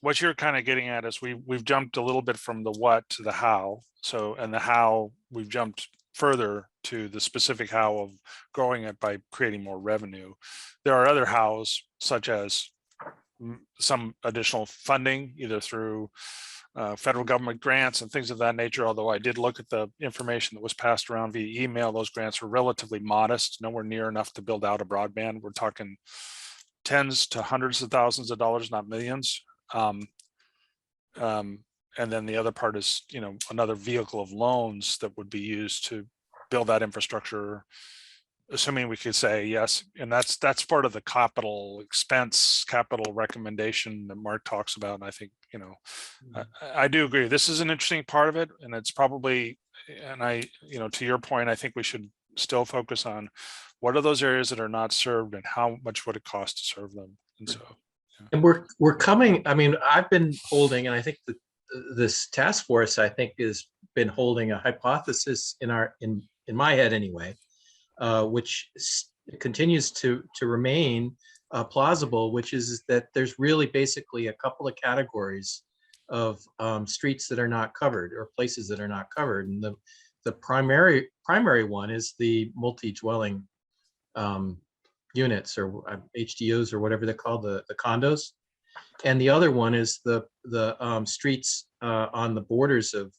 what you're kind of getting at is we've jumped a little bit from the what to the how. So, and the how we've jumped further to the specific how of growing it by creating more revenue. There are other hows, such as some additional funding, either through federal government grants and things of that nature. Although I did look at the information that was passed around via email, those grants were relatively modest, nowhere near enough to build out a broadband. We're talking tens to hundreds of thousands of dollars, not millions. And then the other part is, another vehicle of loans that would be used to build that infrastructure, assuming we could say yes. And that's part of the capital recommendation that Mark talks about. And I think, I do agree. This is an interesting part of it, and it's probably, and to your point, I think we should still focus on what are those areas that are not served and how much would it cost to serve them. And so, and we're coming. I mean, I've been holding, and I think that this task force, I think, has been holding a hypothesis in my head anyway, which continues to remain plausible, which is that there's really basically a couple of categories of streets that are not covered, or places that are not covered, and the primary one is the multi-dwelling units, or HDUs, or whatever they're called, the condos. And the other one is the streets on the borders of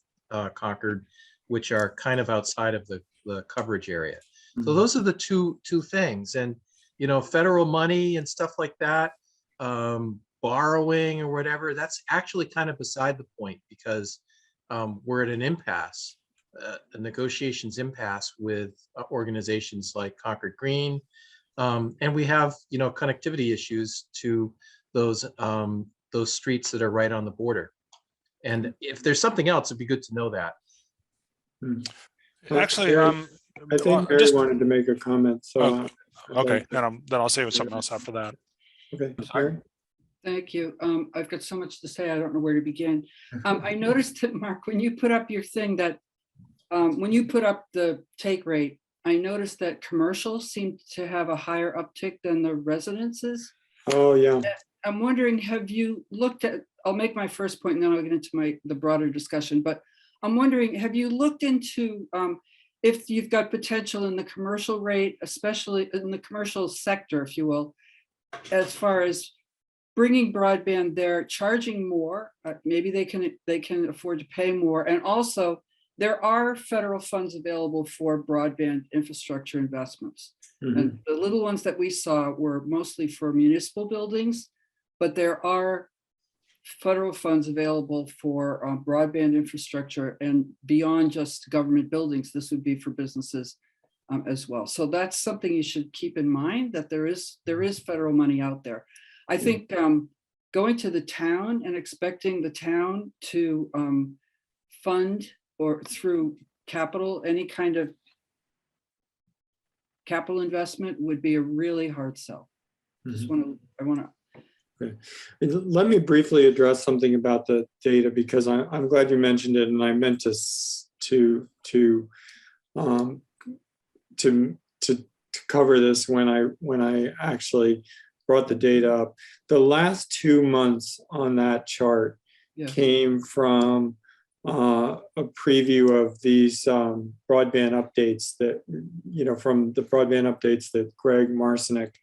Concord, which are kind of outside of the coverage area. Mm-hmm. So those are the two things. And federal money and stuff like that, borrowing or whatever, that's actually kind of beside the point, because we're at an impasse, a negotiations impasse with organizations like Concord Green. And we have, connectivity issues to those streets that are right on the border. And if there's something else, it'd be good to know that. Actually, I think Barry wanted to make a comment, so. Okay, then I'll say something else after that. Okay, Barry? Thank you. I've got so much to say, I don't know where to begin. I noticed that, Mark, when you put up your thing that, when you put up the take rate, I noticed that commercials seem to have a higher uptick than the residences. Oh, yeah. I'm wondering, have you looked at, I'll make my first point and then I'll get into the broader discussion, but I'm wondering, have you looked into if you've got potential in the commercial rate, especially in the commercial sector, if you will, as far as bringing broadband there, charging more, maybe they can afford to pay more. And also there are federal funds available for broadband infrastructure investments. Mm-hmm. And the little ones that we saw were mostly for municipal buildings, but there are federal funds available for broadband infrastructure, and beyond just government buildings, this would be for businesses as well. So that's something you should keep in mind, that there is federal money out there. I think going to the town and expecting the town to fund or through capital, any kind of capital investment would be a really hard sell. I want to. Okay. Let me briefly address something about the data, because I'm glad you mentioned it, and I meant to cover this when I actually brought the data up. The last 2 months on that chart came from a preview of these broadband updates that, from the broadband updates that Greg Marcinek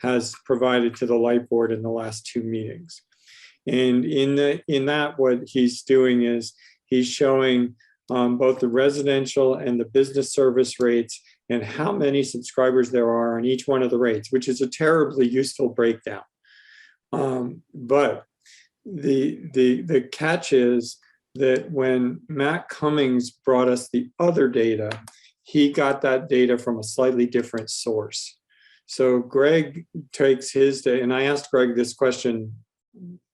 has provided to the light board in the last 2 meetings. And in that, what he's doing is he's showing both the residential and the business service rates and how many subscribers there are on each one of the rates, which is a terribly useful breakdown. But the catch is that when Matt Cummings brought us the other data, he got that data from a slightly different source. So Greg takes his data, and I asked Greg this question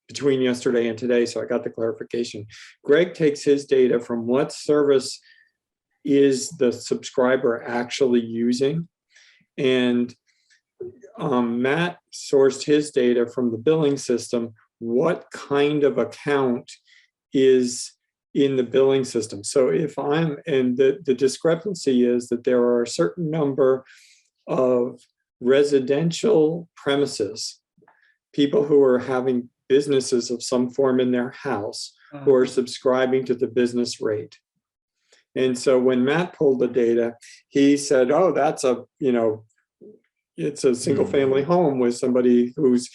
between yesterday and today, so I got the clarification. Greg takes his data from what service is the subscriber actually using, and Matt sourced his data from the billing system, what kind of account is in the billing system. So if the discrepancy is that there are a certain number of residential premises, people who are having businesses of some form in their house, who are subscribing to the business rate. And so when Matt pulled the data, he said, oh, that's it's a single family home with somebody who's,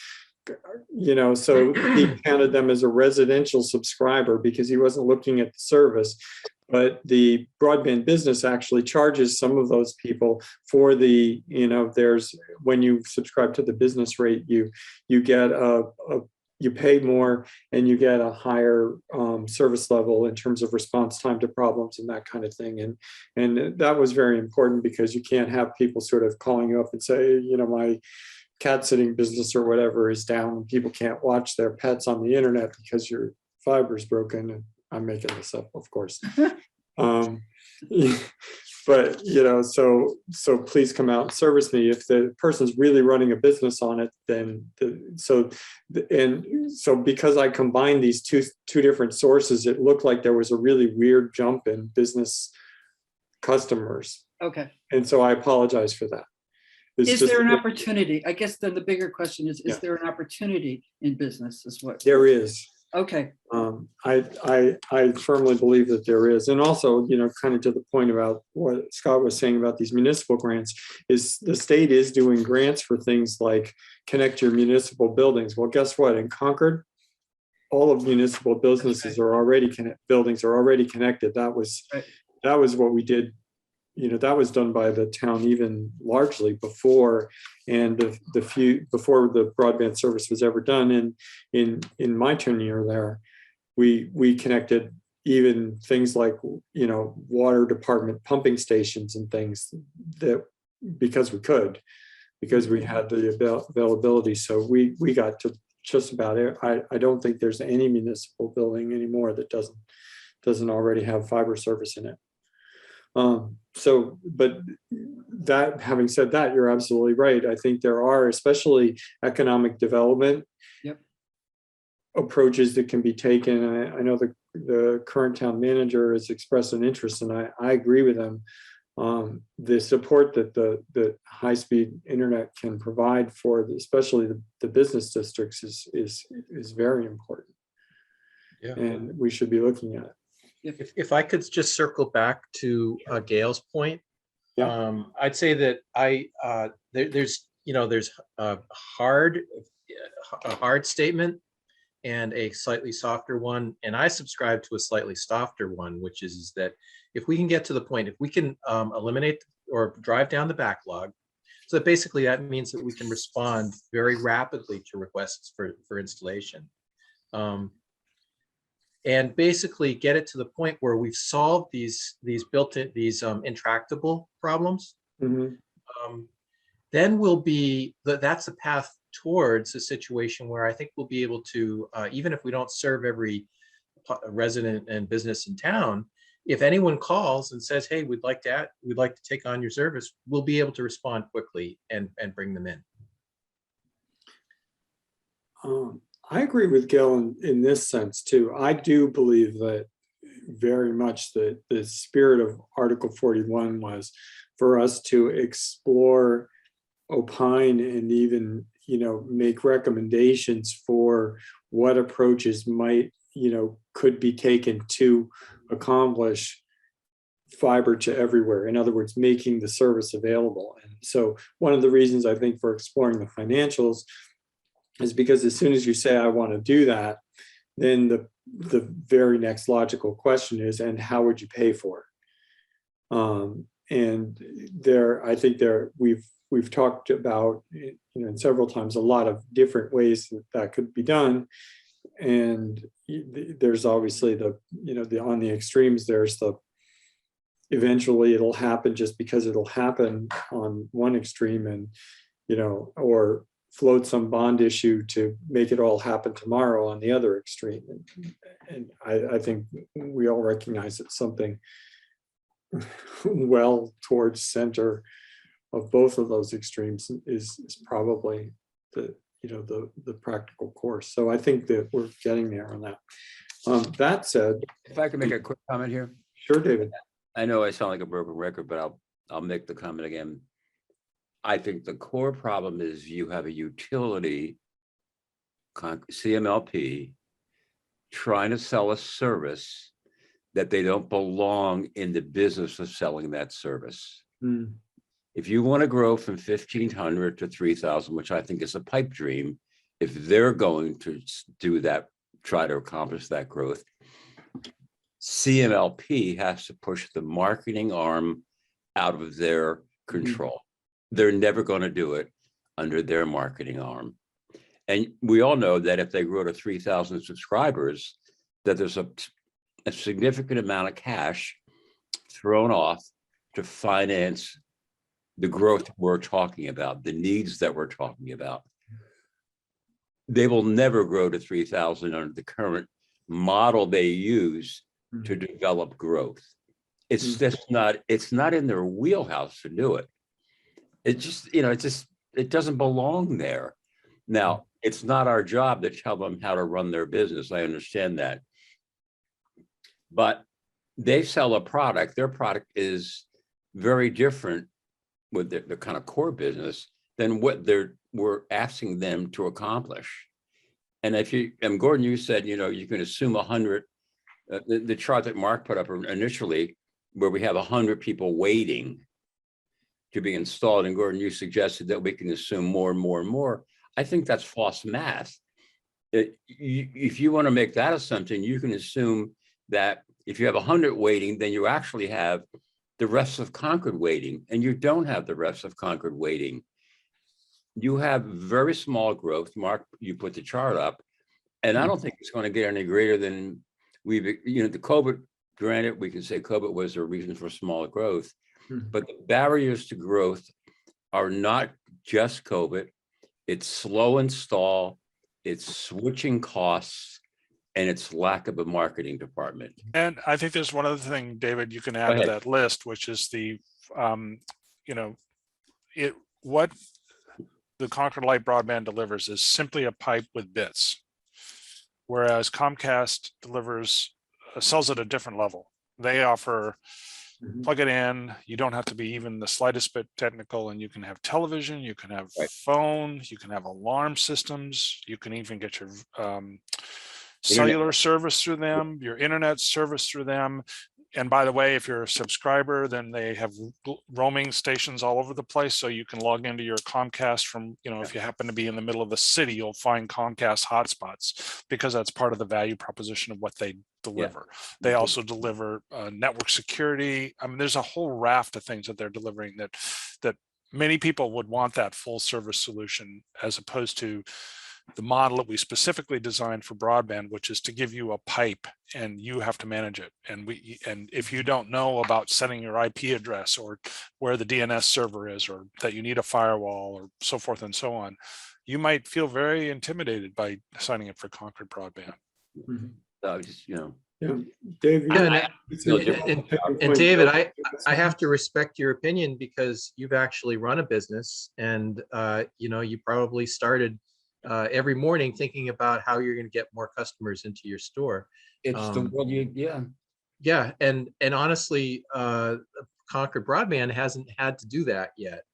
so he counted them as a residential subscriber because he wasn't looking at the service. But the broadband business actually charges some of those people for the, there's, when you subscribe to the business rate, you get you pay more and you get a higher service level in terms of response time to problems and that kind of thing. And that was very important, because you can't have people sort of calling you up and say, my cat sitting business or whatever is down, and people can't watch their pets on the internet because your fiber's broken. And I'm making this up, of course. But, so please come out and service me. If the person's really running a business on it, then so because I combined these two different sources, it looked like there was a really weird jump in business customers. Okay. And so I apologize for that. Is there an opportunity? I guess then the bigger question is there an opportunity in business is what? There is. Okay. I firmly believe that there is. And also, kind of to the point about what Scott was saying about these municipal grants, is the state is doing grants for things like connect your municipal buildings. Well, guess what? In Concord, all of municipal businesses are already buildings are already connected. That was what we did that was done by the town even largely before, and before the broadband service was ever done. In my tenure there, we connected even things like, water department pumping stations and things that, because we had the availability. So we got to just about it. I don't think there's any municipal building anymore that doesn't already have fiber service in it. But that, having said that, you're absolutely right. I think there are, especially economic development approaches that can be taken. I know the current town manager has expressed an interest, and I agree with him. The support that the high-speed internet can provide for especially the business districts is very important. Yeah. And we should be looking at it. If I could just circle back to Gail's point, Yeah. I'd say that there's a hard statement and a slightly softer one, and I subscribe to a slightly softer one, which is that if we can get to the point, if we can eliminate or drive down the backlog, so basically that means that we can respond very rapidly to requests for installation. And basically get it to the point where we've solved these intractable problems. Mm-hmm. Then that's a path towards a situation where I think we'll be able to, even if we don't serve every resident and business in town, if anyone calls and says, "Hey, we'd like to take on your service," we'll be able to respond quickly and bring them in. I agree with Gil in this sense too. I do believe that very much that the spirit of Article 41 was for us to explore, opine, and even, make recommendations for what approaches might, could be taken to accomplish fiber to everywhere. In other words, making the service available. And so one of the reasons I think for exploring the financials is because as soon as you say, I want to do that, then the very next logical question is, and how would you pay for it? I think we've talked about, several times, a lot of different ways that could be done. And there's obviously on the extremes, there's eventually it'll happen just because it'll happen on one extreme, and, or float some bond issue to make it all happen tomorrow on the other extreme. And I think we all recognize that something well towards center of both of those extremes is probably the practical course. So I think that we're getting there on that. That said, If I can make a quick comment here. Sure, David. I know I sound like a broken record, but I'll make the comment again. I think the core problem is you have a utility, CMLP, trying to sell a service that they don't belong in the business of selling that service. Mm. If you want to grow from 1,500 to 3,000, which I think is a pipe dream, if they're going to do that, try to accomplish that growth, CMLP has to push the marketing arm out of their control. They're never going to do it under their marketing arm. And we all know that if they grow to 3,000 subscribers, that there's a significant amount of cash thrown off to finance the growth we're talking about, the needs that we're talking about. They will never grow to 3,000 under the current model they use to develop growth. It's just not, it's not in their wheelhouse to do it. It just, it doesn't belong there. Now, it's not our job to tell them how to run their business. I understand that. But they sell a product. Their product is very different with the kind of core business than what we're asking them to accomplish. And Gordon, you said, you can assume 100, the chart that Mark put up initially, where we have 100 people waiting to be installed. And Gordon, you suggested that we can assume more and more and more. I think that's false math. If you want to make that assumption, you can assume that if you have 100 waiting, then you actually have the rest of Concord waiting, and you don't have the rest of Concord waiting. You have very small growth. Mark, you put the chart up, and I don't think it's going to get any greater than the COVID, granted, we can say COVID was a reason for smaller growth, but the barriers to growth are not just COVID. It's slow install, it's switching costs, and it's lack of a marketing department. And I think there's one other thing, David, you can add to that list, which is the, what the Concord Light Broadband delivers is simply a pipe with bits, whereas Comcast sells at a different level. They offer plug it in, you don't have to be even the slightest bit technical, and you can have television, you can have phone, you can have alarm systems, you can even get your cellular service through them, your internet service through them. And by the way, if you're a subscriber, then they have roaming stations all over the place. So you can log into your Comcast from, if you happen to be in the middle of the city, you'll find Comcast hotspots, because that's part of the value proposition of what they deliver. They also deliver network security. I mean, there's a whole raft of things that they're delivering that many people would want that full service solution, as opposed to the model that we specifically designed for broadband, which is to give you a pipe and you have to manage it. And if you don't know about setting your IP address or where the DNS server is, or that you need a firewall or so forth and so on, you might feel very intimidated by signing up for Concord Broadband. Dave, and David, I have to respect your opinion, because you've actually run a business, and you probably started every morning thinking about how you're going to get more customers into your store. It's the world and honestly, Concord Broadband hasn't had to do that yet.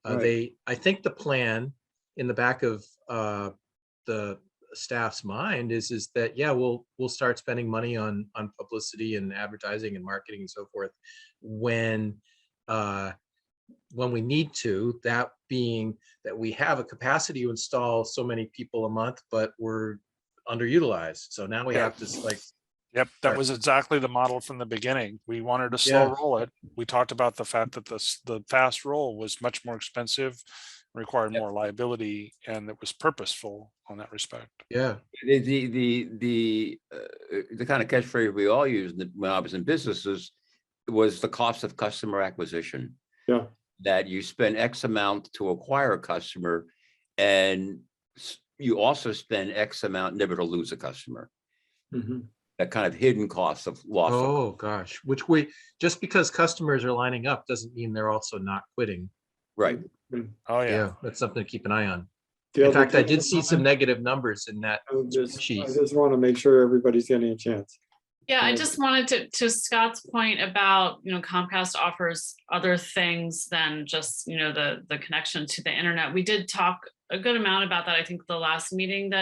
I think the plan in the back of the staff's mind is that we'll start spending money on publicity and advertising and marketing and so forth when we need to, that being that we have a capacity to install so many people a month, but we're underutilized. So now we have to that was exactly the model from the beginning. We wanted to slow roll it. We talked about the fact that the fast roll was much more expensive, required more liability, and it was purposeful on that respect. The kind of catchphrase we all used when I was in businesses was the cost of customer acquisition. That you spend X amount to acquire a customer, and you also spend X amount never to lose a customer. That kind of hidden cost of loss. Oh gosh, just because customers are lining up doesn't mean they're also not quitting. Right. Oh yeah, that's something to keep an eye on. In fact, I did see some negative numbers in that sheet. I just want to make sure everybody's getting a chance. Yeah, I just wanted to Scott's point about, Comcast offers other things than just, the connection to the internet. We did talk a good amount about that. I think the last meeting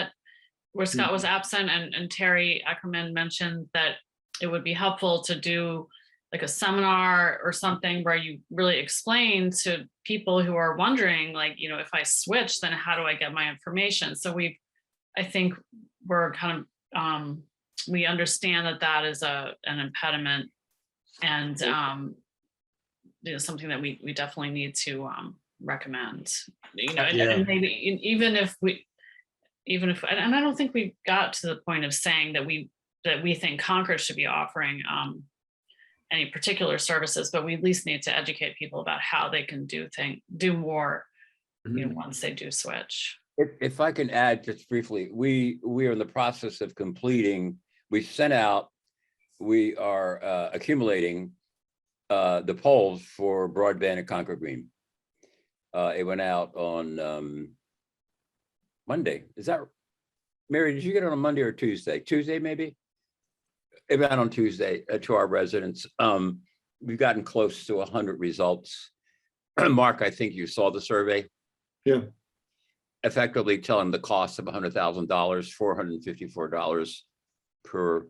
where Scott was absent, and Terry Ackerman mentioned that it would be helpful to do like a seminar or something where you really explain to people who are wondering, like, if I switch, then how do I get my information? So I think we're kind of, we understand that is an impediment, and something that we definitely need to recommend. And maybe even if and I don't think we got to the point of saying that we think Concord should be offering any particular services, but we at least need to educate people about how they can do more once they do switch. If I can add just briefly, we are in the process of completing. We are accumulating the polls for broadband at Concord Green. It went out on Monday. Is that, Mary, did you get it on Monday or Tuesday? Tuesday, maybe? It went out on Tuesday to our residents. We've gotten close to 100 results. Mark, I think you saw the survey. Yeah. Effectively telling the cost of $100,000, $454 per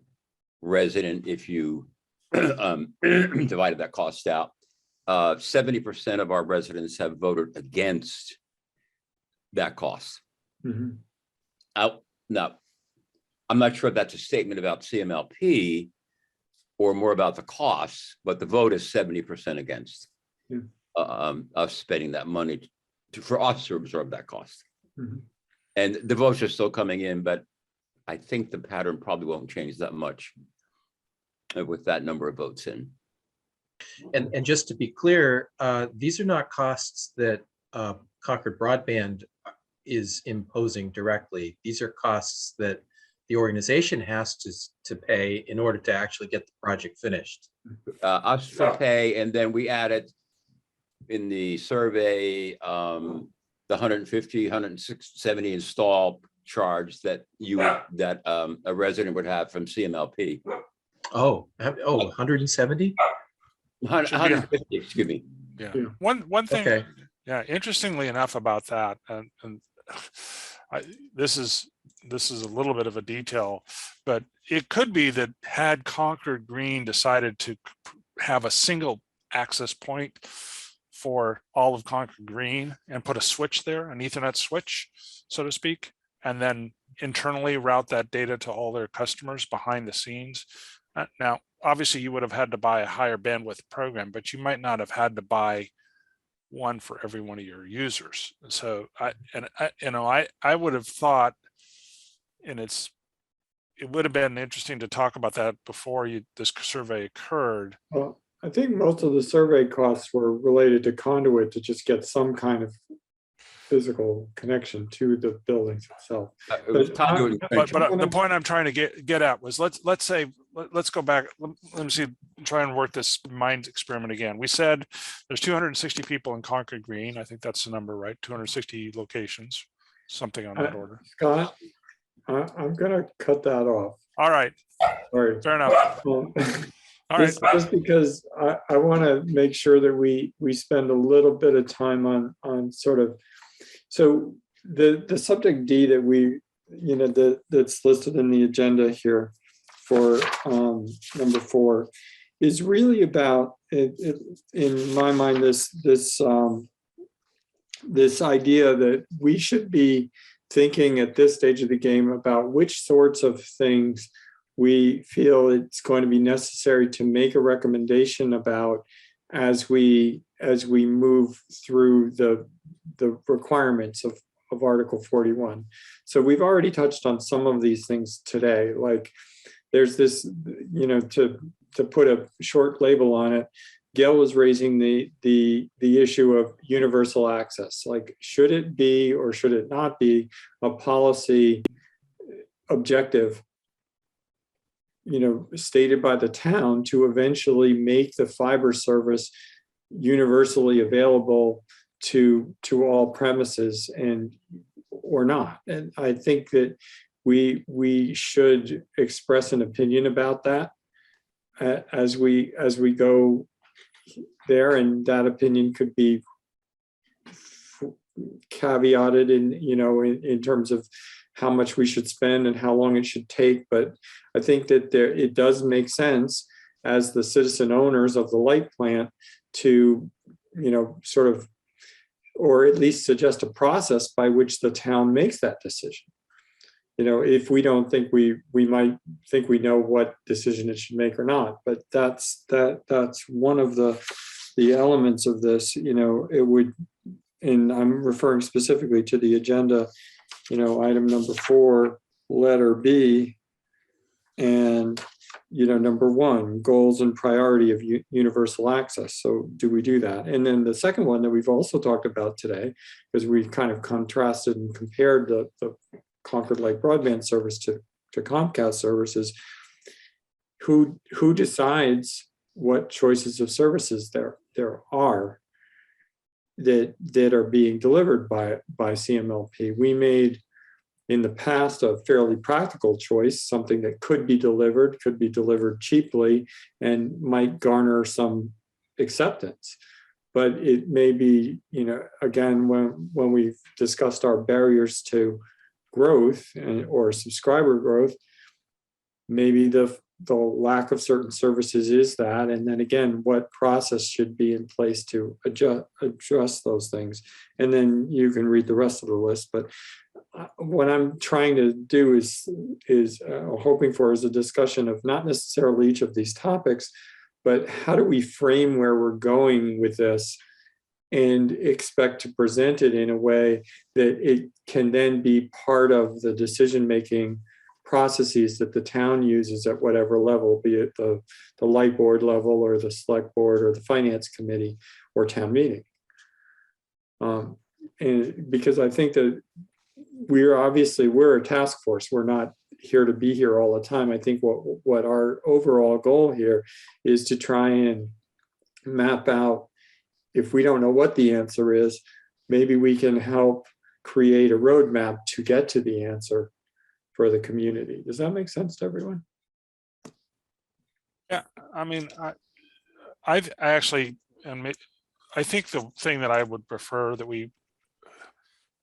resident if you divided that cost out. 70% of our residents have voted against that cost. Now, I'm not sure if that's a statement about CMLP, or more about the costs, but the vote is 70% against Yeah. Us spending that money for us to absorb that cost. Mhm. And the votes are still coming in, but I think the pattern probably won't change that much with that number of votes in. And just to be clear, these are not costs that Concord Broadband is imposing directly. These are costs that the organization has to pay in order to actually get the project finished. Us to pay, and then we added in the survey, the 150, 170 install charge that a resident would have from CMLP. Oh, 170? 150, excuse me. Yeah. Yeah. One thing, Okay. yeah, interestingly enough about that, and this is a little bit of a detail, but it could be that had Concord Green decided to have a single access point for all of Concord Green and put a switch there, an Ethernet switch, so to speak, and then internally route that data to all their customers behind the scenes. Now, obviously, you would have had to buy a higher bandwidth program, but you might not have had to buy one for every one of your users. So I would have thought, and it would have been interesting to talk about that before this survey occurred. Well, I think most of the survey costs were related to conduit to just get some kind of physical connection to the buildings itself. It was conduit But extension. the point I'm trying to get at was let's go back. Let me see. Try and work this mind experiment again. We said there's 260 people in Concord Green. I think that's the number, right? 260 locations, something on that order. Scott, I'm gonna cut that off. All right, Sorry. fair enough. Well, All right. just because I want to make sure that we spend a little bit of time on sort of, so the subject D that we, that's listed in the agenda here for number 4 is really about, in my mind, this idea that we should be thinking at this stage of the game about which sorts of things we feel it's going to be necessary to make a recommendation about as we move through the requirements of Article 41. So we've already touched on some of these things today, like there's this, to put a short label on it, Gail was raising the issue of universal access. Like, should it be or should it not be a policy objective, stated by the town to eventually make the fiber service universally available to all premises or not. And I think that we should express an opinion about that as we go there, and that opinion could be caveated in terms of how much we should spend and how long it should take. But I think that it does make sense as the citizen owners of the light plant to, sort of, or at least suggest a process by which the town makes that decision. If we don't think we might think we know what decision it should make or not, but that's one of the elements of this. It would, and I'm referring specifically to the agenda, item number 4, letter B, and number 1, goals and priority of universal access. So do we do that? And then the second one that we've also talked about today, because we kind of contrasted and compared the Concord Lake broadband service to Comcast services, who decides what choices of services there are that are being delivered by CMLP. We made in the past a fairly practical choice, something that could be delivered cheaply and might garner some acceptance. But it may be, again, when we've discussed our barriers to growth or subscriber growth, maybe the lack of certain services is that, and then again, what process should be in place to address those things. And then you can read the rest of the list. But what I'm trying to do is hoping for is a discussion of not necessarily each of these topics, but how do we frame where we're going with this and expect to present it in a way that it can then be part of the decision-making processes that the town uses at whatever level, be it the light board level or the select board or the finance committee or town meeting. And because I think that we're a task force. We're not here to be here all the time. I think what our overall goal here is to try and map out, if we don't know what the answer is, maybe we can help create a roadmap to get to the answer for the community. Does that make sense to everyone? Yeah, I mean, I actually, and I think the thing that I would prefer that we're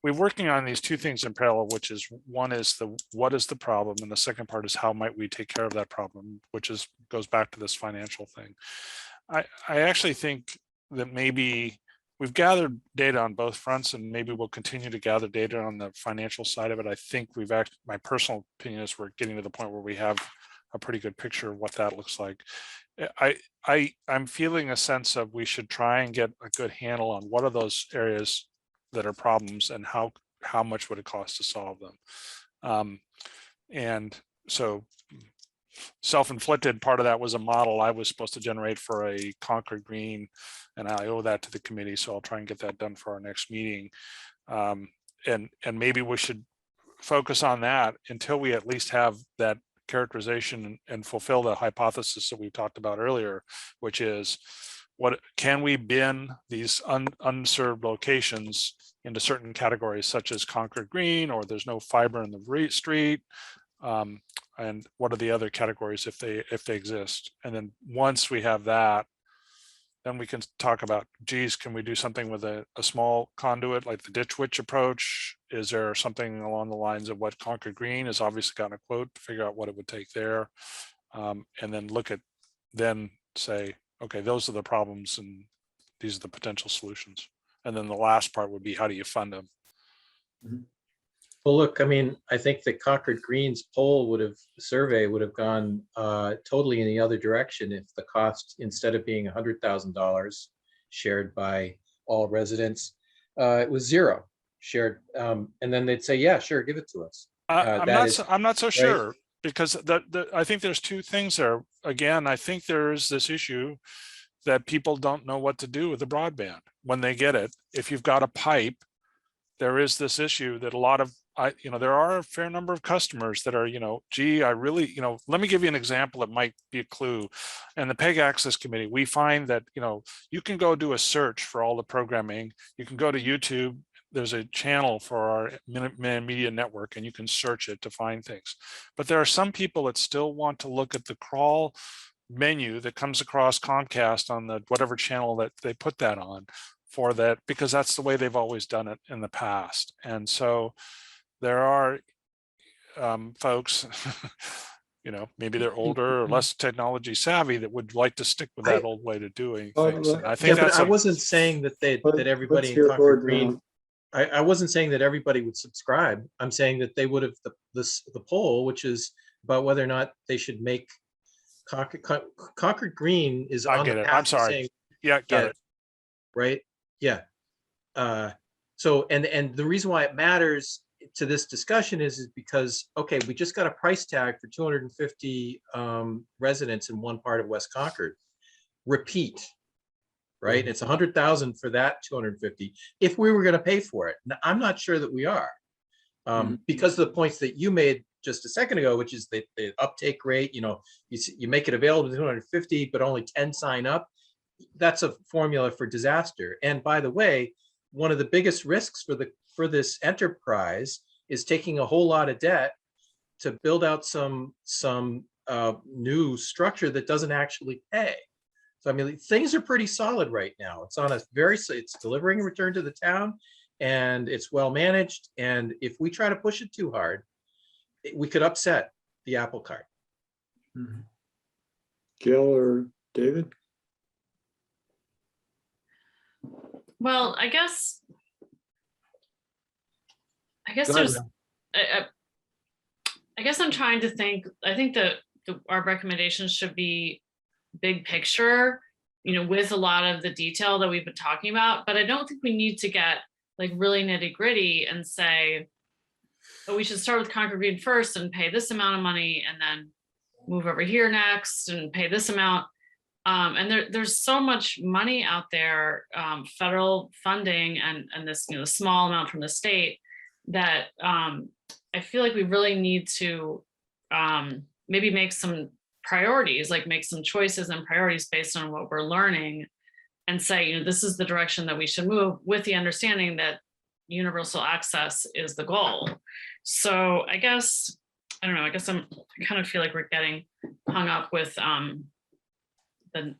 working on these two things in parallel, which is one is what is the problem, and the second part is how might we take care of that problem, which goes back to this financial thing. I actually think that maybe we've gathered data on both fronts, and maybe we'll continue to gather data on the financial side of it. I think my personal opinion is we're getting to the point where we have a pretty good picture of what that looks like. I'm feeling a sense of we should try and get a good handle on what are those areas that are problems and how much would it cost to solve them. And so self-inflicted part of that was a model I was supposed to generate for a Concord Green, and I owe that to the committee, so I'll try and get that done for our next meeting. And maybe we should focus on that until we at least have that characterization and fulfill the hypothesis that we talked about earlier, which is what can we bin these unserved locations into certain categories such as Concord Green, or there's no fiber in the street, and what are the other categories if they exist. And then once we have that, then we can talk about, geez, can we do something with a small conduit like the Ditch Witch approach? Is there something along the lines of what Concord Green has obviously gotten a quote to figure out what it would take there, and then say, okay, those are the problems and these are the potential solutions. And then the last part would be, how do you fund them? Well, look, I mean, I think that Concord Green's survey would have gone totally in the other direction if the cost, instead of being $100,000 shared by all residents, it was zero shared. And then they'd say, yeah, sure, give it to us. I'm not so right? sure, because I think there's two things there. Again, I think there's this issue that people don't know what to do with the broadband when they get it. If you've got a pipe, there is this issue that a lot of, there are a fair number of customers that are, gee, I really, let me give you an example that might be a clue. And the PEG Access Committee, we find that, you can go do a search for all the programming. You can go to YouTube. There's a channel for our Minuteman Media Network, and you can search it to find things. But there are some people that still want to look at the crawl menu that comes across Comcast on the whatever channel that they put that on for that, because that's the way they've always done it in the past. And so there are folks, maybe they're older or less technology savvy, that would like to stick with that old way to doing things. And I think I wasn't saying that that everybody in Concord Green, I wasn't saying that everybody would subscribe. I'm saying that they would have the poll, which is about whether or not they should make Concord Green is on the path. I'm sorry. Saying, yeah, got it. Right. Yeah. So, and the reason why it matters to this discussion is because, okay, we just got a price tag for 250 residents in one part of West Concord. Repeat, right? It's 100,000 for that 250. If we were going to pay for it, now, I'm not sure that we are, because of the points that you made just a second ago, which is the uptake rate. You make it available to 250, but only 10 sign up. That's a formula for disaster. And by the way, one of the biggest risks for this enterprise is taking a whole lot of debt to build out some new structure that doesn't actually pay. So I mean, things are pretty solid right now. It's delivering a return to the town, and it's well managed. And if we try to push it too hard, we could upset the apple cart. Gil or David? Well, I guess there's I guess I'm trying to think, I think that our recommendations should be big picture, with a lot of the detail that we've been talking about, but I don't think we need to get like really nitty gritty and say, oh, we should start with Concord Green first and pay this amount of money and then move over here next and pay this amount. And there's so much money out there, federal funding and this, small amount from the state that I feel like we really need to maybe make some priorities, like make some choices and priorities based on what we're learning and say, this is the direction that we should move, with the understanding that universal access is the goal. So I guess, I don't know, I kind of feel like we're getting hung up with the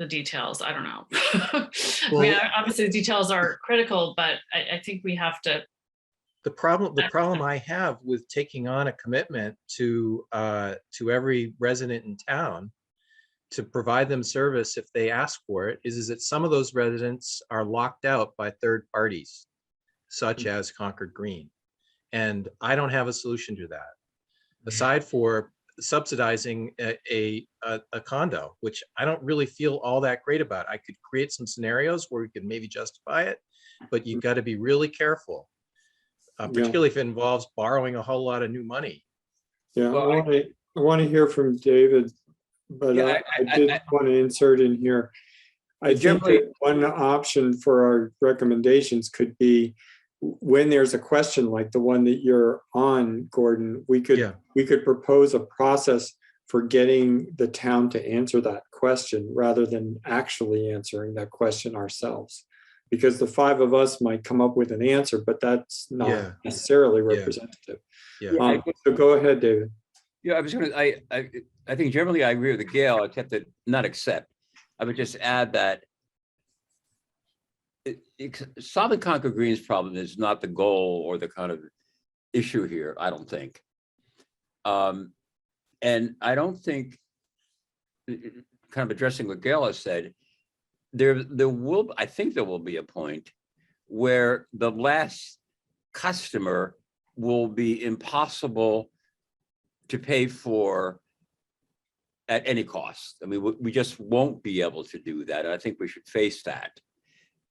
details. I don't know. I mean, obviously the details are critical, but I think we have to. The problem I have with taking on a commitment to every resident in town to provide them service if they ask for it is that some of those residents are locked out by third parties, such as Concord Green. And I don't have a solution to that, aside for subsidizing a condo, which I don't really feel all that great about. I could create some scenarios where we could maybe justify it, but you've got to be really careful, particularly if it involves borrowing a whole lot of new money. Yeah, I want to hear from David, but Yeah, I did want to insert in here. I think that one option for our recommendations could be, when there's a question like the one that you're on, Gordon, we could propose a process for getting the town to answer that question rather than actually answering that question ourselves. Because the five of us might come up with an answer, but that's not necessarily representative. So go ahead, David. Yeah, I was going to, I think generally I agree with Gail, except that, not except, I would just add that solving Concord Green's problem is not the goal or the kind of issue here, I don't think. And I don't think, kind of addressing what Gail has said, I think there will be a point where the last customer will be impossible to pay for at any cost. I mean, we just won't be able to do that. I think we should face that.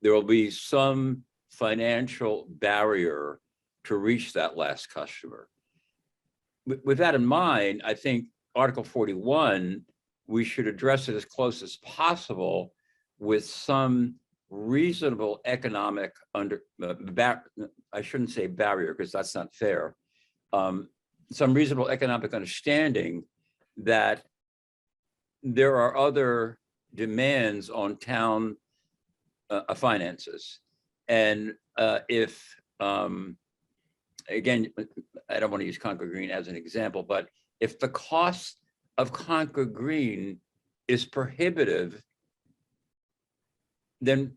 There will be some financial barrier to reach that last customer. With that in mind, I think Article 41, we should address it as close as possible with some reasonable economic I shouldn't say barrier because that's not fair. Some reasonable economic understanding that there are other demands on town finances. And if, again, I don't want to use Concord Green as an example, but if the cost of Concord Green is prohibitive, then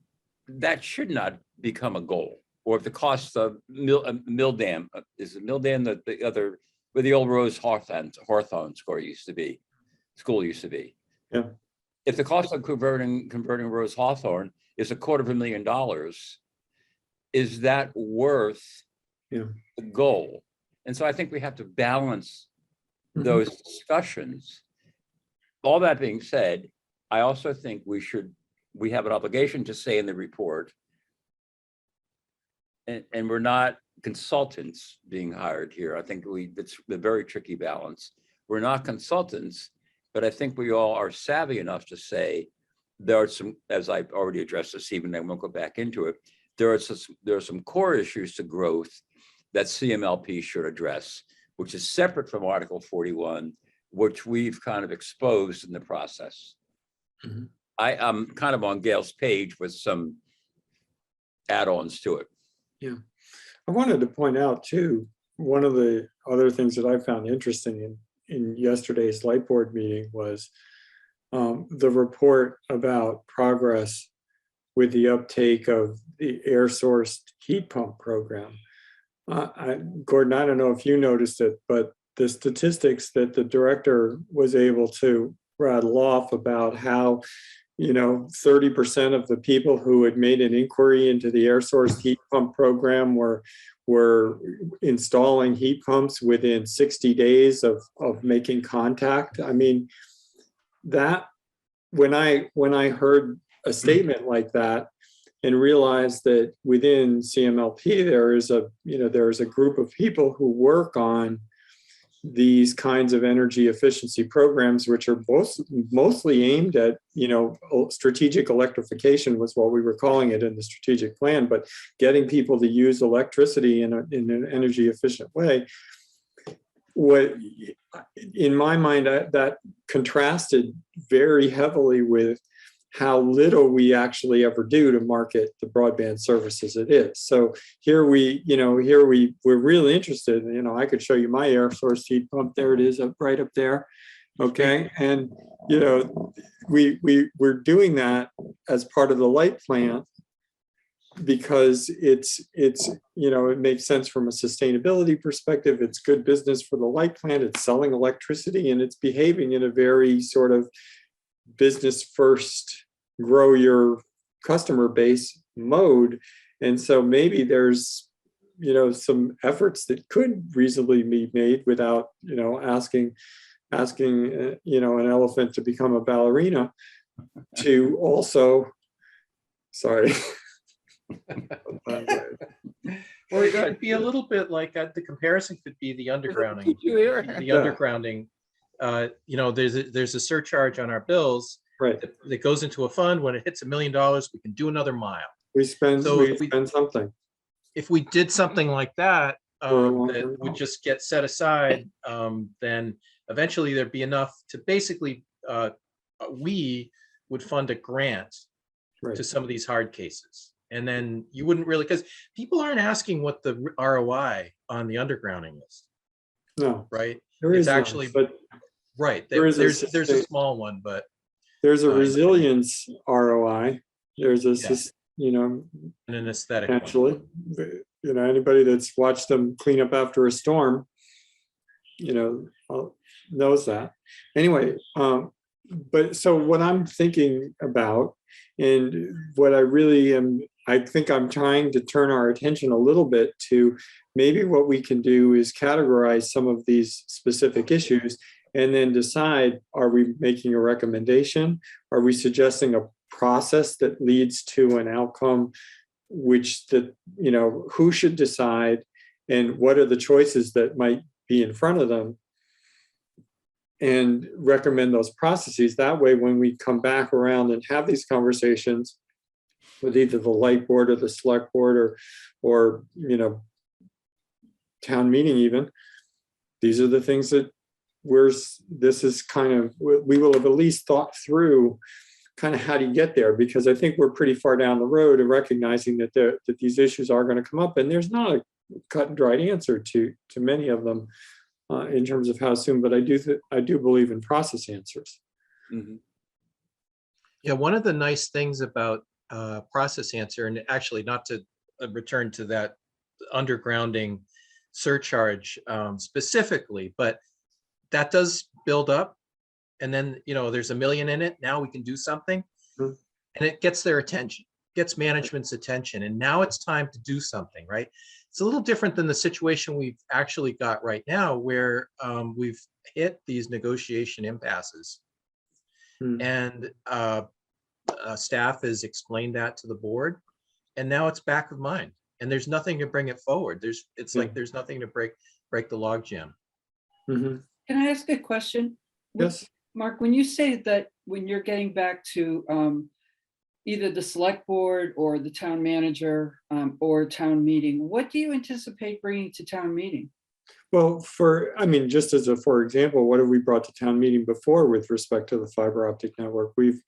that should not become a goal. Or if the cost of Milldam, is it Milldam the other, where the old Rose Hawthorne school used to be? Yeah. If the cost of converting Rose Hawthorne is $250,000, is that worth the goal? And so I think we have to balance those discussions. All that being said, I also think we have an obligation to say in the report, and we're not consultants being hired here. I think it's a very tricky balance. We're not consultants, but I think we all are savvy enough to say there are some, as I've already addressed this evening, I won't go back into it. There are some core issues to growth that CMLP should address, which is separate from Article 41, which we've kind of exposed in the process. I'm kind of on Gail's page with some add-ons to it. Yeah, I wanted to point out too, one of the other things that I found interesting in yesterday's light board meeting was the report about progress with the uptake of the air sourced heat pump program. Gordon, I don't know if you noticed it, but the statistics that the director was able to rattle off about how 30% of the people who had made an inquiry into the air source heat pump program were installing heat pumps within 60 days of making contact. I mean, that when I heard a statement like that and realized that within CMLP there is a group of people who work on these kinds of energy efficiency programs, which are mostly aimed at, strategic electrification was what we were calling it in the strategic plan, but getting people to use electricity in an energy efficient way. What, in my mind, that contrasted very heavily with how little we actually ever do to market the broadband service as it is. So here we're really interested. I could show you my air source heat pump. There it is, right up there. Okay, and we're doing that as part of the light plant because it's it makes sense from a sustainability perspective. It's good business for the light plant. It's selling electricity and it's behaving in a very sort of business first, grow your customer base mode. And so maybe there's some efforts that could reasonably be made without asking an elephant to become a ballerina, to also Well, it could be a little bit like the comparison could be the undergrounding. There's a surcharge on our bills, right, that goes into a fund. When it hits $1 million, we can do another mile. we spend something. If we did something like that, that would just get set aside, then eventually there'd be enough to basically, we would fund a grant to some of these hard cases. And then you wouldn't really, because people aren't asking what the ROI on the undergrounding is. No, right? there It's is actually, none, but right. there's a small one, but there's a resilience ROI. There's a and an aesthetic one. potentially, anybody that's watched them clean up after a storm, knows that. Anyway, but so what I'm thinking about, and what I think I'm trying to turn our attention a little bit to, maybe what we can do is categorize some of these specific issues and then decide, are we making a recommendation? Are we suggesting a process that leads to an outcome, who should decide, and what are the choices that might be in front of them, and recommend those processes. That way, when we come back around and have these conversations with either the light board or the select board or town meeting even, these are the things that we will have at least thought through kind of how do you get there, because I think we're pretty far down the road of recognizing that these issues are going to come up, and there's not a cut and dried answer to many of them in terms of how soon, but I do believe in process answers. Mm-hmm. Yeah, one of the nice things about process answer, and actually not to return to that undergrounding surcharge specifically, but that does build up, and then there's $1 million in it. Now we can do something, and it gets their attention, gets management's attention, and now it's time to do something, right? It's a little different than the situation we've actually got right now, where we've hit these negotiation impasses, and staff has explained that to the board, and now it's back of mind, and there's nothing to bring it forward. It's like there's nothing to break the logjam. Mm-hmm. Can I ask a question? Yes. Mark, when you say that when you're getting back to either the select board or the town manager or town meeting, what do you anticipate bringing to town meeting? Well, just as for example, what have we brought to town meeting before with respect to the fiber optic network? We've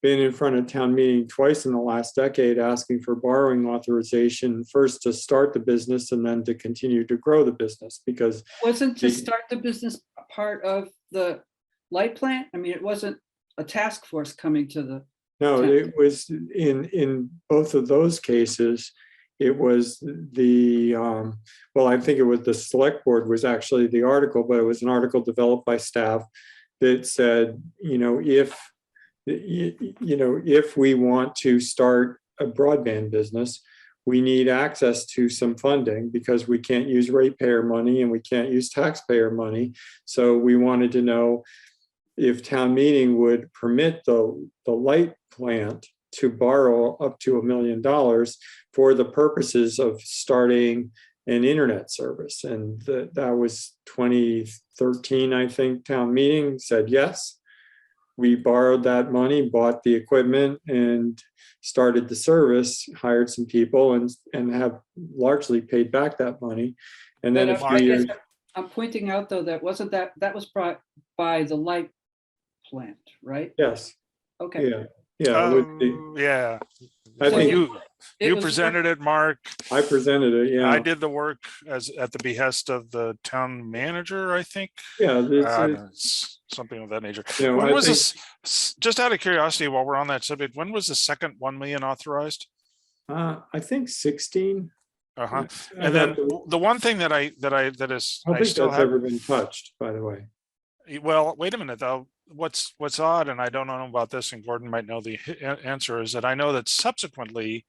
been in front of town meeting twice in the last decade asking for borrowing authorization, first to start the business and then to continue to grow the business, because Wasn't to start the business part of the light plant? I mean, it wasn't a task force coming to the. No, it was in both of those cases. It was I think it was the select board was actually the article, but it was an article developed by staff that said, if if we want to start a broadband business, we need access to some funding because we can't use ratepayer money and we can't use taxpayer money. So we wanted to know if town meeting would permit the light plant to borrow up to $1 million for the purposes of starting an internet service. And that was 2013, I think, town meeting said yes. We borrowed that money, bought the equipment, and started the service, hired some people, and have largely paid back that money. And then a few years. I'm pointing out, though, that was brought by the light plant, right? Yes. Okay. Yeah. Yeah. Yeah. I think you presented it, Mark. I presented it. Yeah. I did the work at the behest of the town manager, I think. Yeah. Something of that nature. I Was think, this, just out of curiosity, while we're on that subject, when was the second 1 million authorized? I think 16. Uh-huh. And then the one thing that is, I don't think that's ever been touched, by the way. Well, wait a minute though. What's odd, and I don't know about this, and Gordon might know the answer, is that I know that subsequently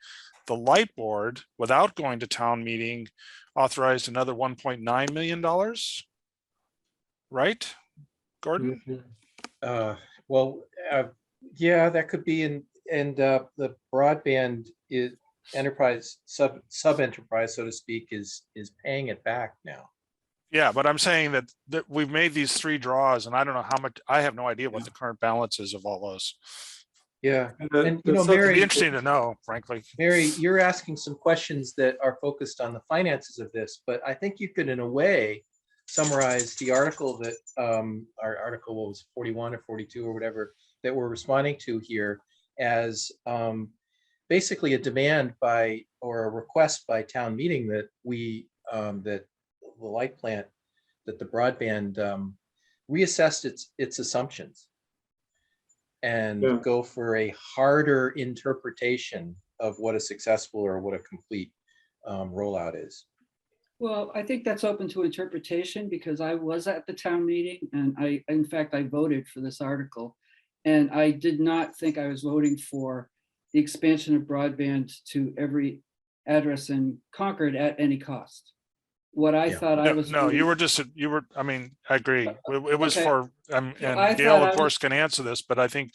the light board, without going to town meeting, authorized another $1.9 million. Right, Gordon? Yeah, that could be and the broadband is enterprise sub enterprise, so to speak, is paying it back now. Yeah, but I'm saying that we've made these 3 draws, and I don't know how much. I have no idea what the current balance is of all those. Yeah, And It'd Mary, be interesting to know, frankly. Mary, you're asking some questions that are focused on the finances of this, but I think you could, in a way, summarize the article that our article was 41 or 42 or whatever that we're responding to here as basically a demand by or a request by town meeting that we that the light plant, that the broadband reassessed its assumptions and go for a harder interpretation of what a successful or what a complete rollout is. Well, I think that's open to interpretation because I was at the town meeting and in fact, I voted for this article. And I did not think I was voting for the expansion of broadband to every address in Concord at any cost. What I thought I was. No, I mean, I agree. It was for, and Gail, of course, can answer this, but I think,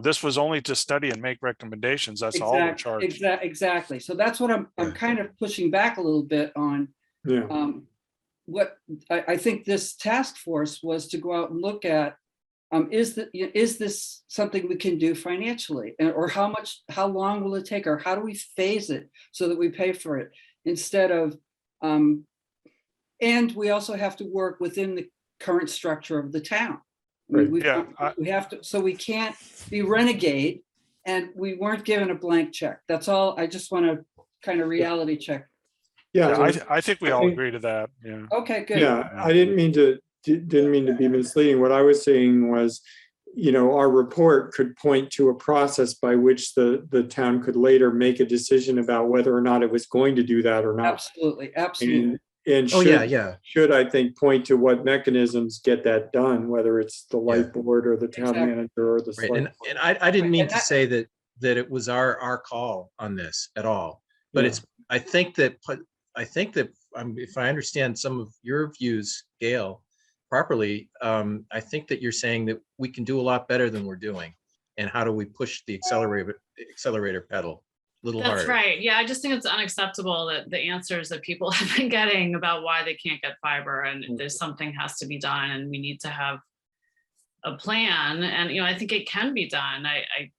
this was only to study and make recommendations. That's all we're charged. Exactly. So that's what I'm kind of pushing back a little bit on. Yeah. What I think this task force was to go out and look at, is this something we can do financially, or how long will it take, or how do we phase it so that we pay for it instead of, and we also have to work within the current structure of the town. Right. We have to, so we can't be renegade, and we weren't given a blank check. That's all. I just want to kind of reality check. Yeah, I think we all agree to that. Yeah. Okay, good. Yeah, I didn't mean to be misleading. What I was saying was, our report could point to a process by which the town could later make a decision about whether or not it was going to do that or not. Absolutely. And should, I think, point to what mechanisms get that done, whether it's the light board or the town manager or the select board. And I didn't mean to say that it was our call on this at all, but it's, I think that if I understand some of your views, Gail, properly, I think that you're saying that we can do a lot better than we're doing. And how do we push the accelerator pedal a little harder? That's right. Yeah, I just think it's unacceptable that the answers that people have been getting about why they can't get fiber, and there's something has to be done, and we need to have a plan. And I think it can be done. I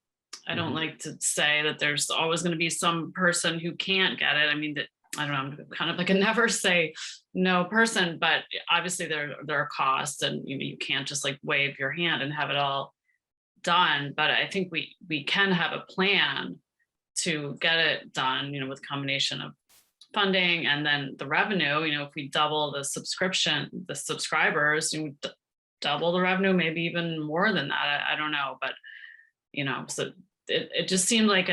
don't like to say that there's always going to be some person who can't get it. I mean, that I don't know, I'm kind of like a never say no person, but obviously there are costs, and you can't just like wave your hand and have it all done. But I think we can have a plan to get it done, with a combination of funding and then the revenue. If we double the subscribers, double the revenue, maybe even more than that. I don't know, but so it just seemed like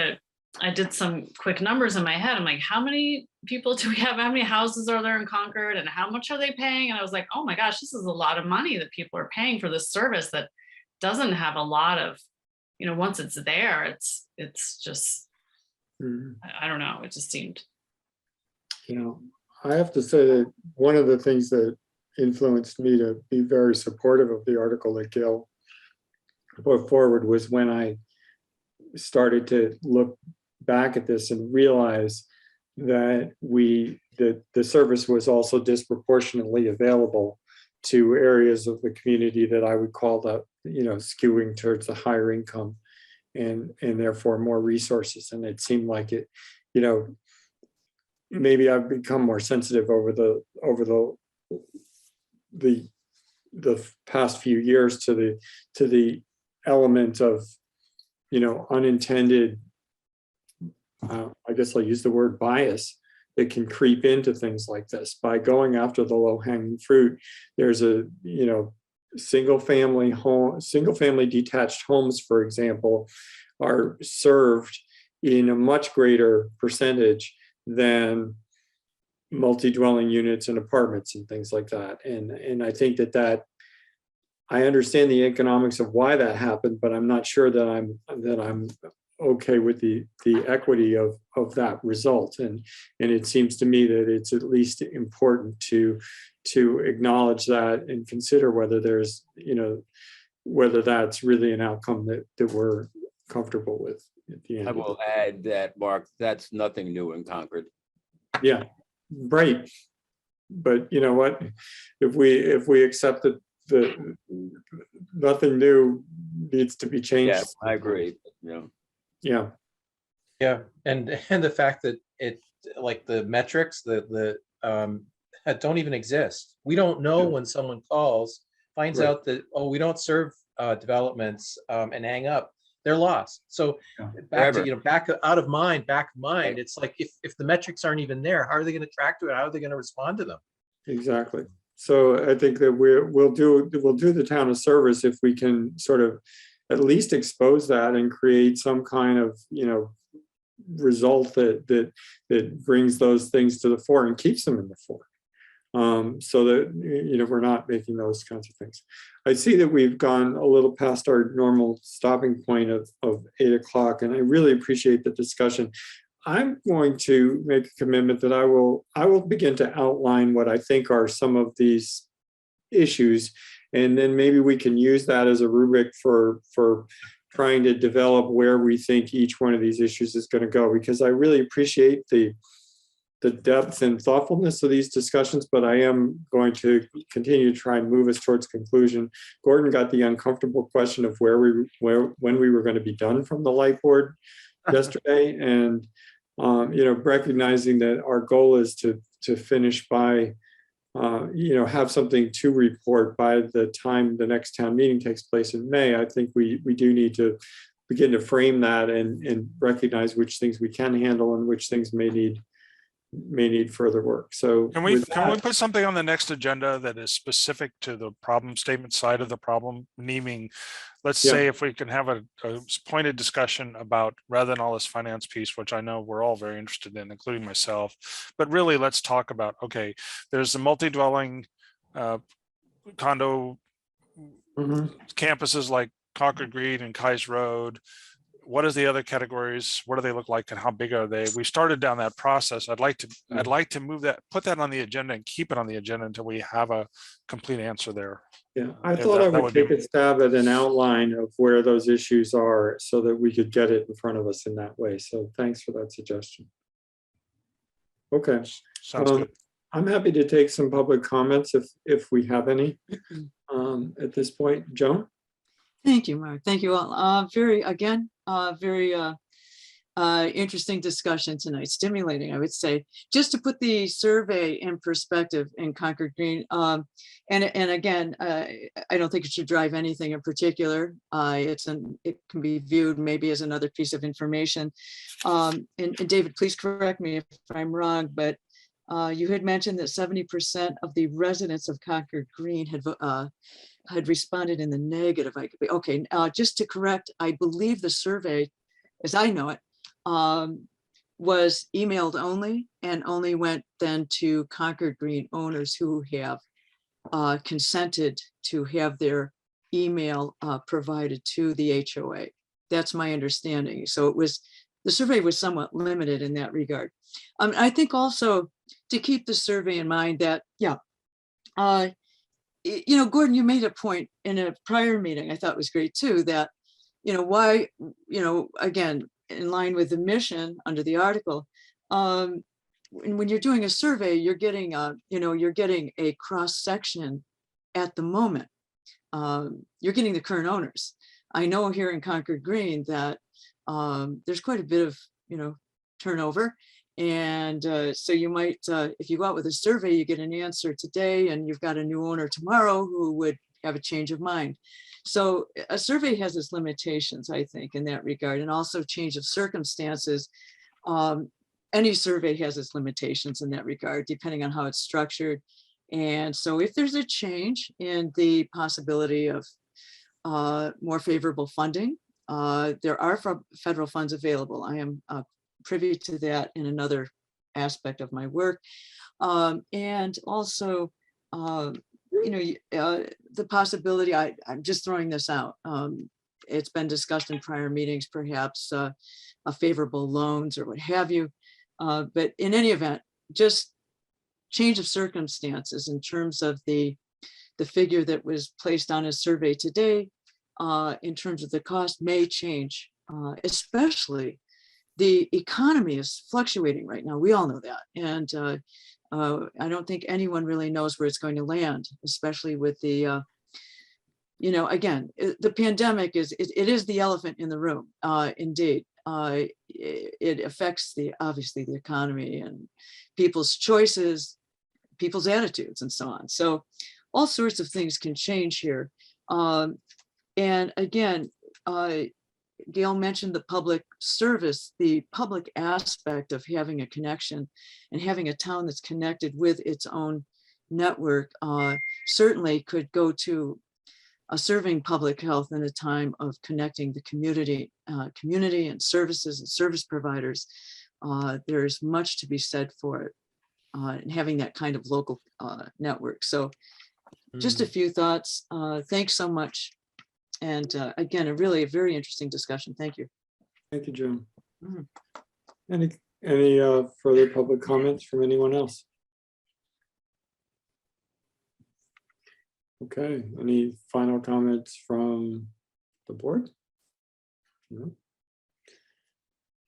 I did some quick numbers in my head. I'm like, how many people do we have? How many houses are there in Concord, and how much are they paying? And I was like, oh my gosh, this is a lot of money that people are paying for this service that doesn't have a lot of once it's there, it's just, Mhm. I don't know, it just seemed. I have to say that one of the things that influenced me to be very supportive of the article that Gail put forward was when I started to look back at this and realize that the service was also disproportionately available to areas of the community that I would call skewing towards the higher income and therefore more resources. And it seemed like it, maybe I've become more sensitive over the past few years to the element of unintended, I guess I'll use the word bias, that can creep into things like this by going after the low-hanging fruit. There's a single family detached homes, for example, are served in a much greater percentage than multi-dwelling units and apartments and things like that. And I think that I understand the economics of why that happened, but I'm not sure that I'm okay with the equity of that result. And it seems to me that it's at least important to acknowledge that and consider whether there's, whether that's really an outcome that we're comfortable with at the end. I will add that, Mark, that's nothing new in Concord. Yeah, right. But you know what? If we accept that nothing new needs to be changed. Yes, I agree. Yeah. Yeah, and the fact that it, like the metrics, that don't even exist. We don't know when someone calls, finds Right. out that, oh, we don't serve developments, and hang up, they're lost. So back Forever. to, back out of mind, back of mind. Right. It's like if the metrics aren't even there, how are they going to track to it? How are they going to respond to them? Exactly. So I think that we'll do the town a service if we can sort of at least expose that and create some kind of result that brings those things to the fore and keeps them in the fore, so that we're not making those kinds of things. I see that we've gone a little past our normal stopping point of 8 o'clock, and I really appreciate the discussion. I'm going to make a commitment that I will begin to outline what I think are some of these issues, and then maybe we can use that as a rubric for trying to develop where we think each one of these issues is going to go, because I really appreciate the depth and thoughtfulness of these discussions, but I am going to continue to try and move us towards conclusion. Gordon got the uncomfortable question of when we were going to be done from the light board yesterday, and recognizing that our goal is to finish by have something to report by the time the next town meeting takes place in May. I think we do need to begin to frame that and recognize which things we can handle and which things may need further work. So can we put something on the next agenda that is specific to the problem statement side of the problem? Meaning, let's say if we can have a pointed discussion about, rather than all this finance piece, which I know we're all very interested in, including myself, but really let's talk about, okay, there's a multi-dwelling condo campuses like Concord Green and Kais Road. What is the other categories? What do they look like and how big are they? We started down that process. I'd like to move that, put that on the agenda and keep it on the agenda until we have a complete answer there. Yeah, I thought I would take a stab at an outline of where those issues are so that we could get it in front of us in that way. So thanks for that suggestion. Okay. Sounds good. I'm happy to take some public comments if we have any at this point. Joan? Thank you, Mark. Thank you all. Very interesting discussion tonight. Stimulating, I would say. Just to put the survey in perspective in Concord Green, and again, I don't think it should drive anything in particular. It can be viewed maybe as another piece of information. And David, please correct me if I'm wrong, but you had mentioned that 70% of the residents of Concord Green had responded in the negative. Okay. Just to correct, I believe the survey, as I know it, was emailed only and only went then to Concord Green owners who have consented to have their email provided to the HOA. That's my understanding. So the survey was somewhat limited in that regard. I think also to keep the survey in mind that, Gordon, you made a point in a prior meeting, I thought was great too, that, why, again, in line with the mission under the article, when you're doing a survey, you're getting a cross section at the moment. You're getting the current owners. I know here in Concord Green that there's quite a bit of, turnover. And so you might, if you go out with a survey, you get an answer today and you've got a new owner tomorrow who would have a change of mind. So a survey has its limitations, I think, in that regard, and also change of circumstances. Any survey has its limitations in that regard, depending on how it's structured. And so if there's a change in the possibility of more favorable funding, there are federal funds available. I am privy to that in another aspect of my work. And also, the possibility, I'm just throwing this out. It's been discussed in prior meetings, perhaps a favorable loans or what have you. But in any event, just change of circumstances in terms of the figure that was placed on a survey today, in terms of the cost may change, especially the economy is fluctuating right now. We all know that. And I don't think anyone really knows where it's going to land, especially with the, again, the pandemic it is the elephant in the room, indeed. It affects obviously the economy and people's choices, people's attitudes and so on. So all sorts of things can change here. And again, Gail mentioned the public service, the public aspect of having a connection and having a town that's connected with its own network certainly could go to serving public health in a time of connecting the community and services and service providers. There's much to be said for it and having that kind of local network. So just a few thoughts. Thanks so much. And again, a very interesting discussion. Thank you. Thank you, Jim. Mhm. Any further public comments from anyone else? Okay, any final comments from the board? No.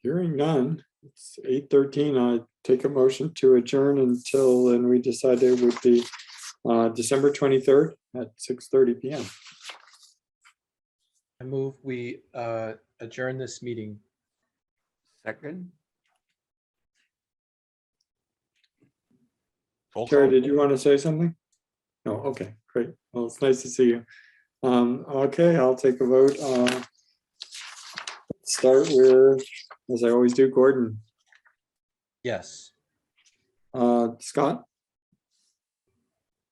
Hearing none, it's 8:13. I take a motion to adjourn until, and we decided it would be December 23rd at 6:30 p.m. I move we adjourn this meeting. Second. Roll Terry, call. did you want to say something? No, okay, great. Well, it's nice to see you. Okay, I'll take a vote. Start with, as I always do, Gordon. Yes. Scott,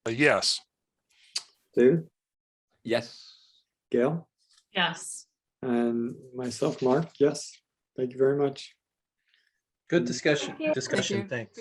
Yes. David, Yes. Gail, Yes. and myself, Mark. Yes, thank you very much. Good discussion. Thank you. Thanks.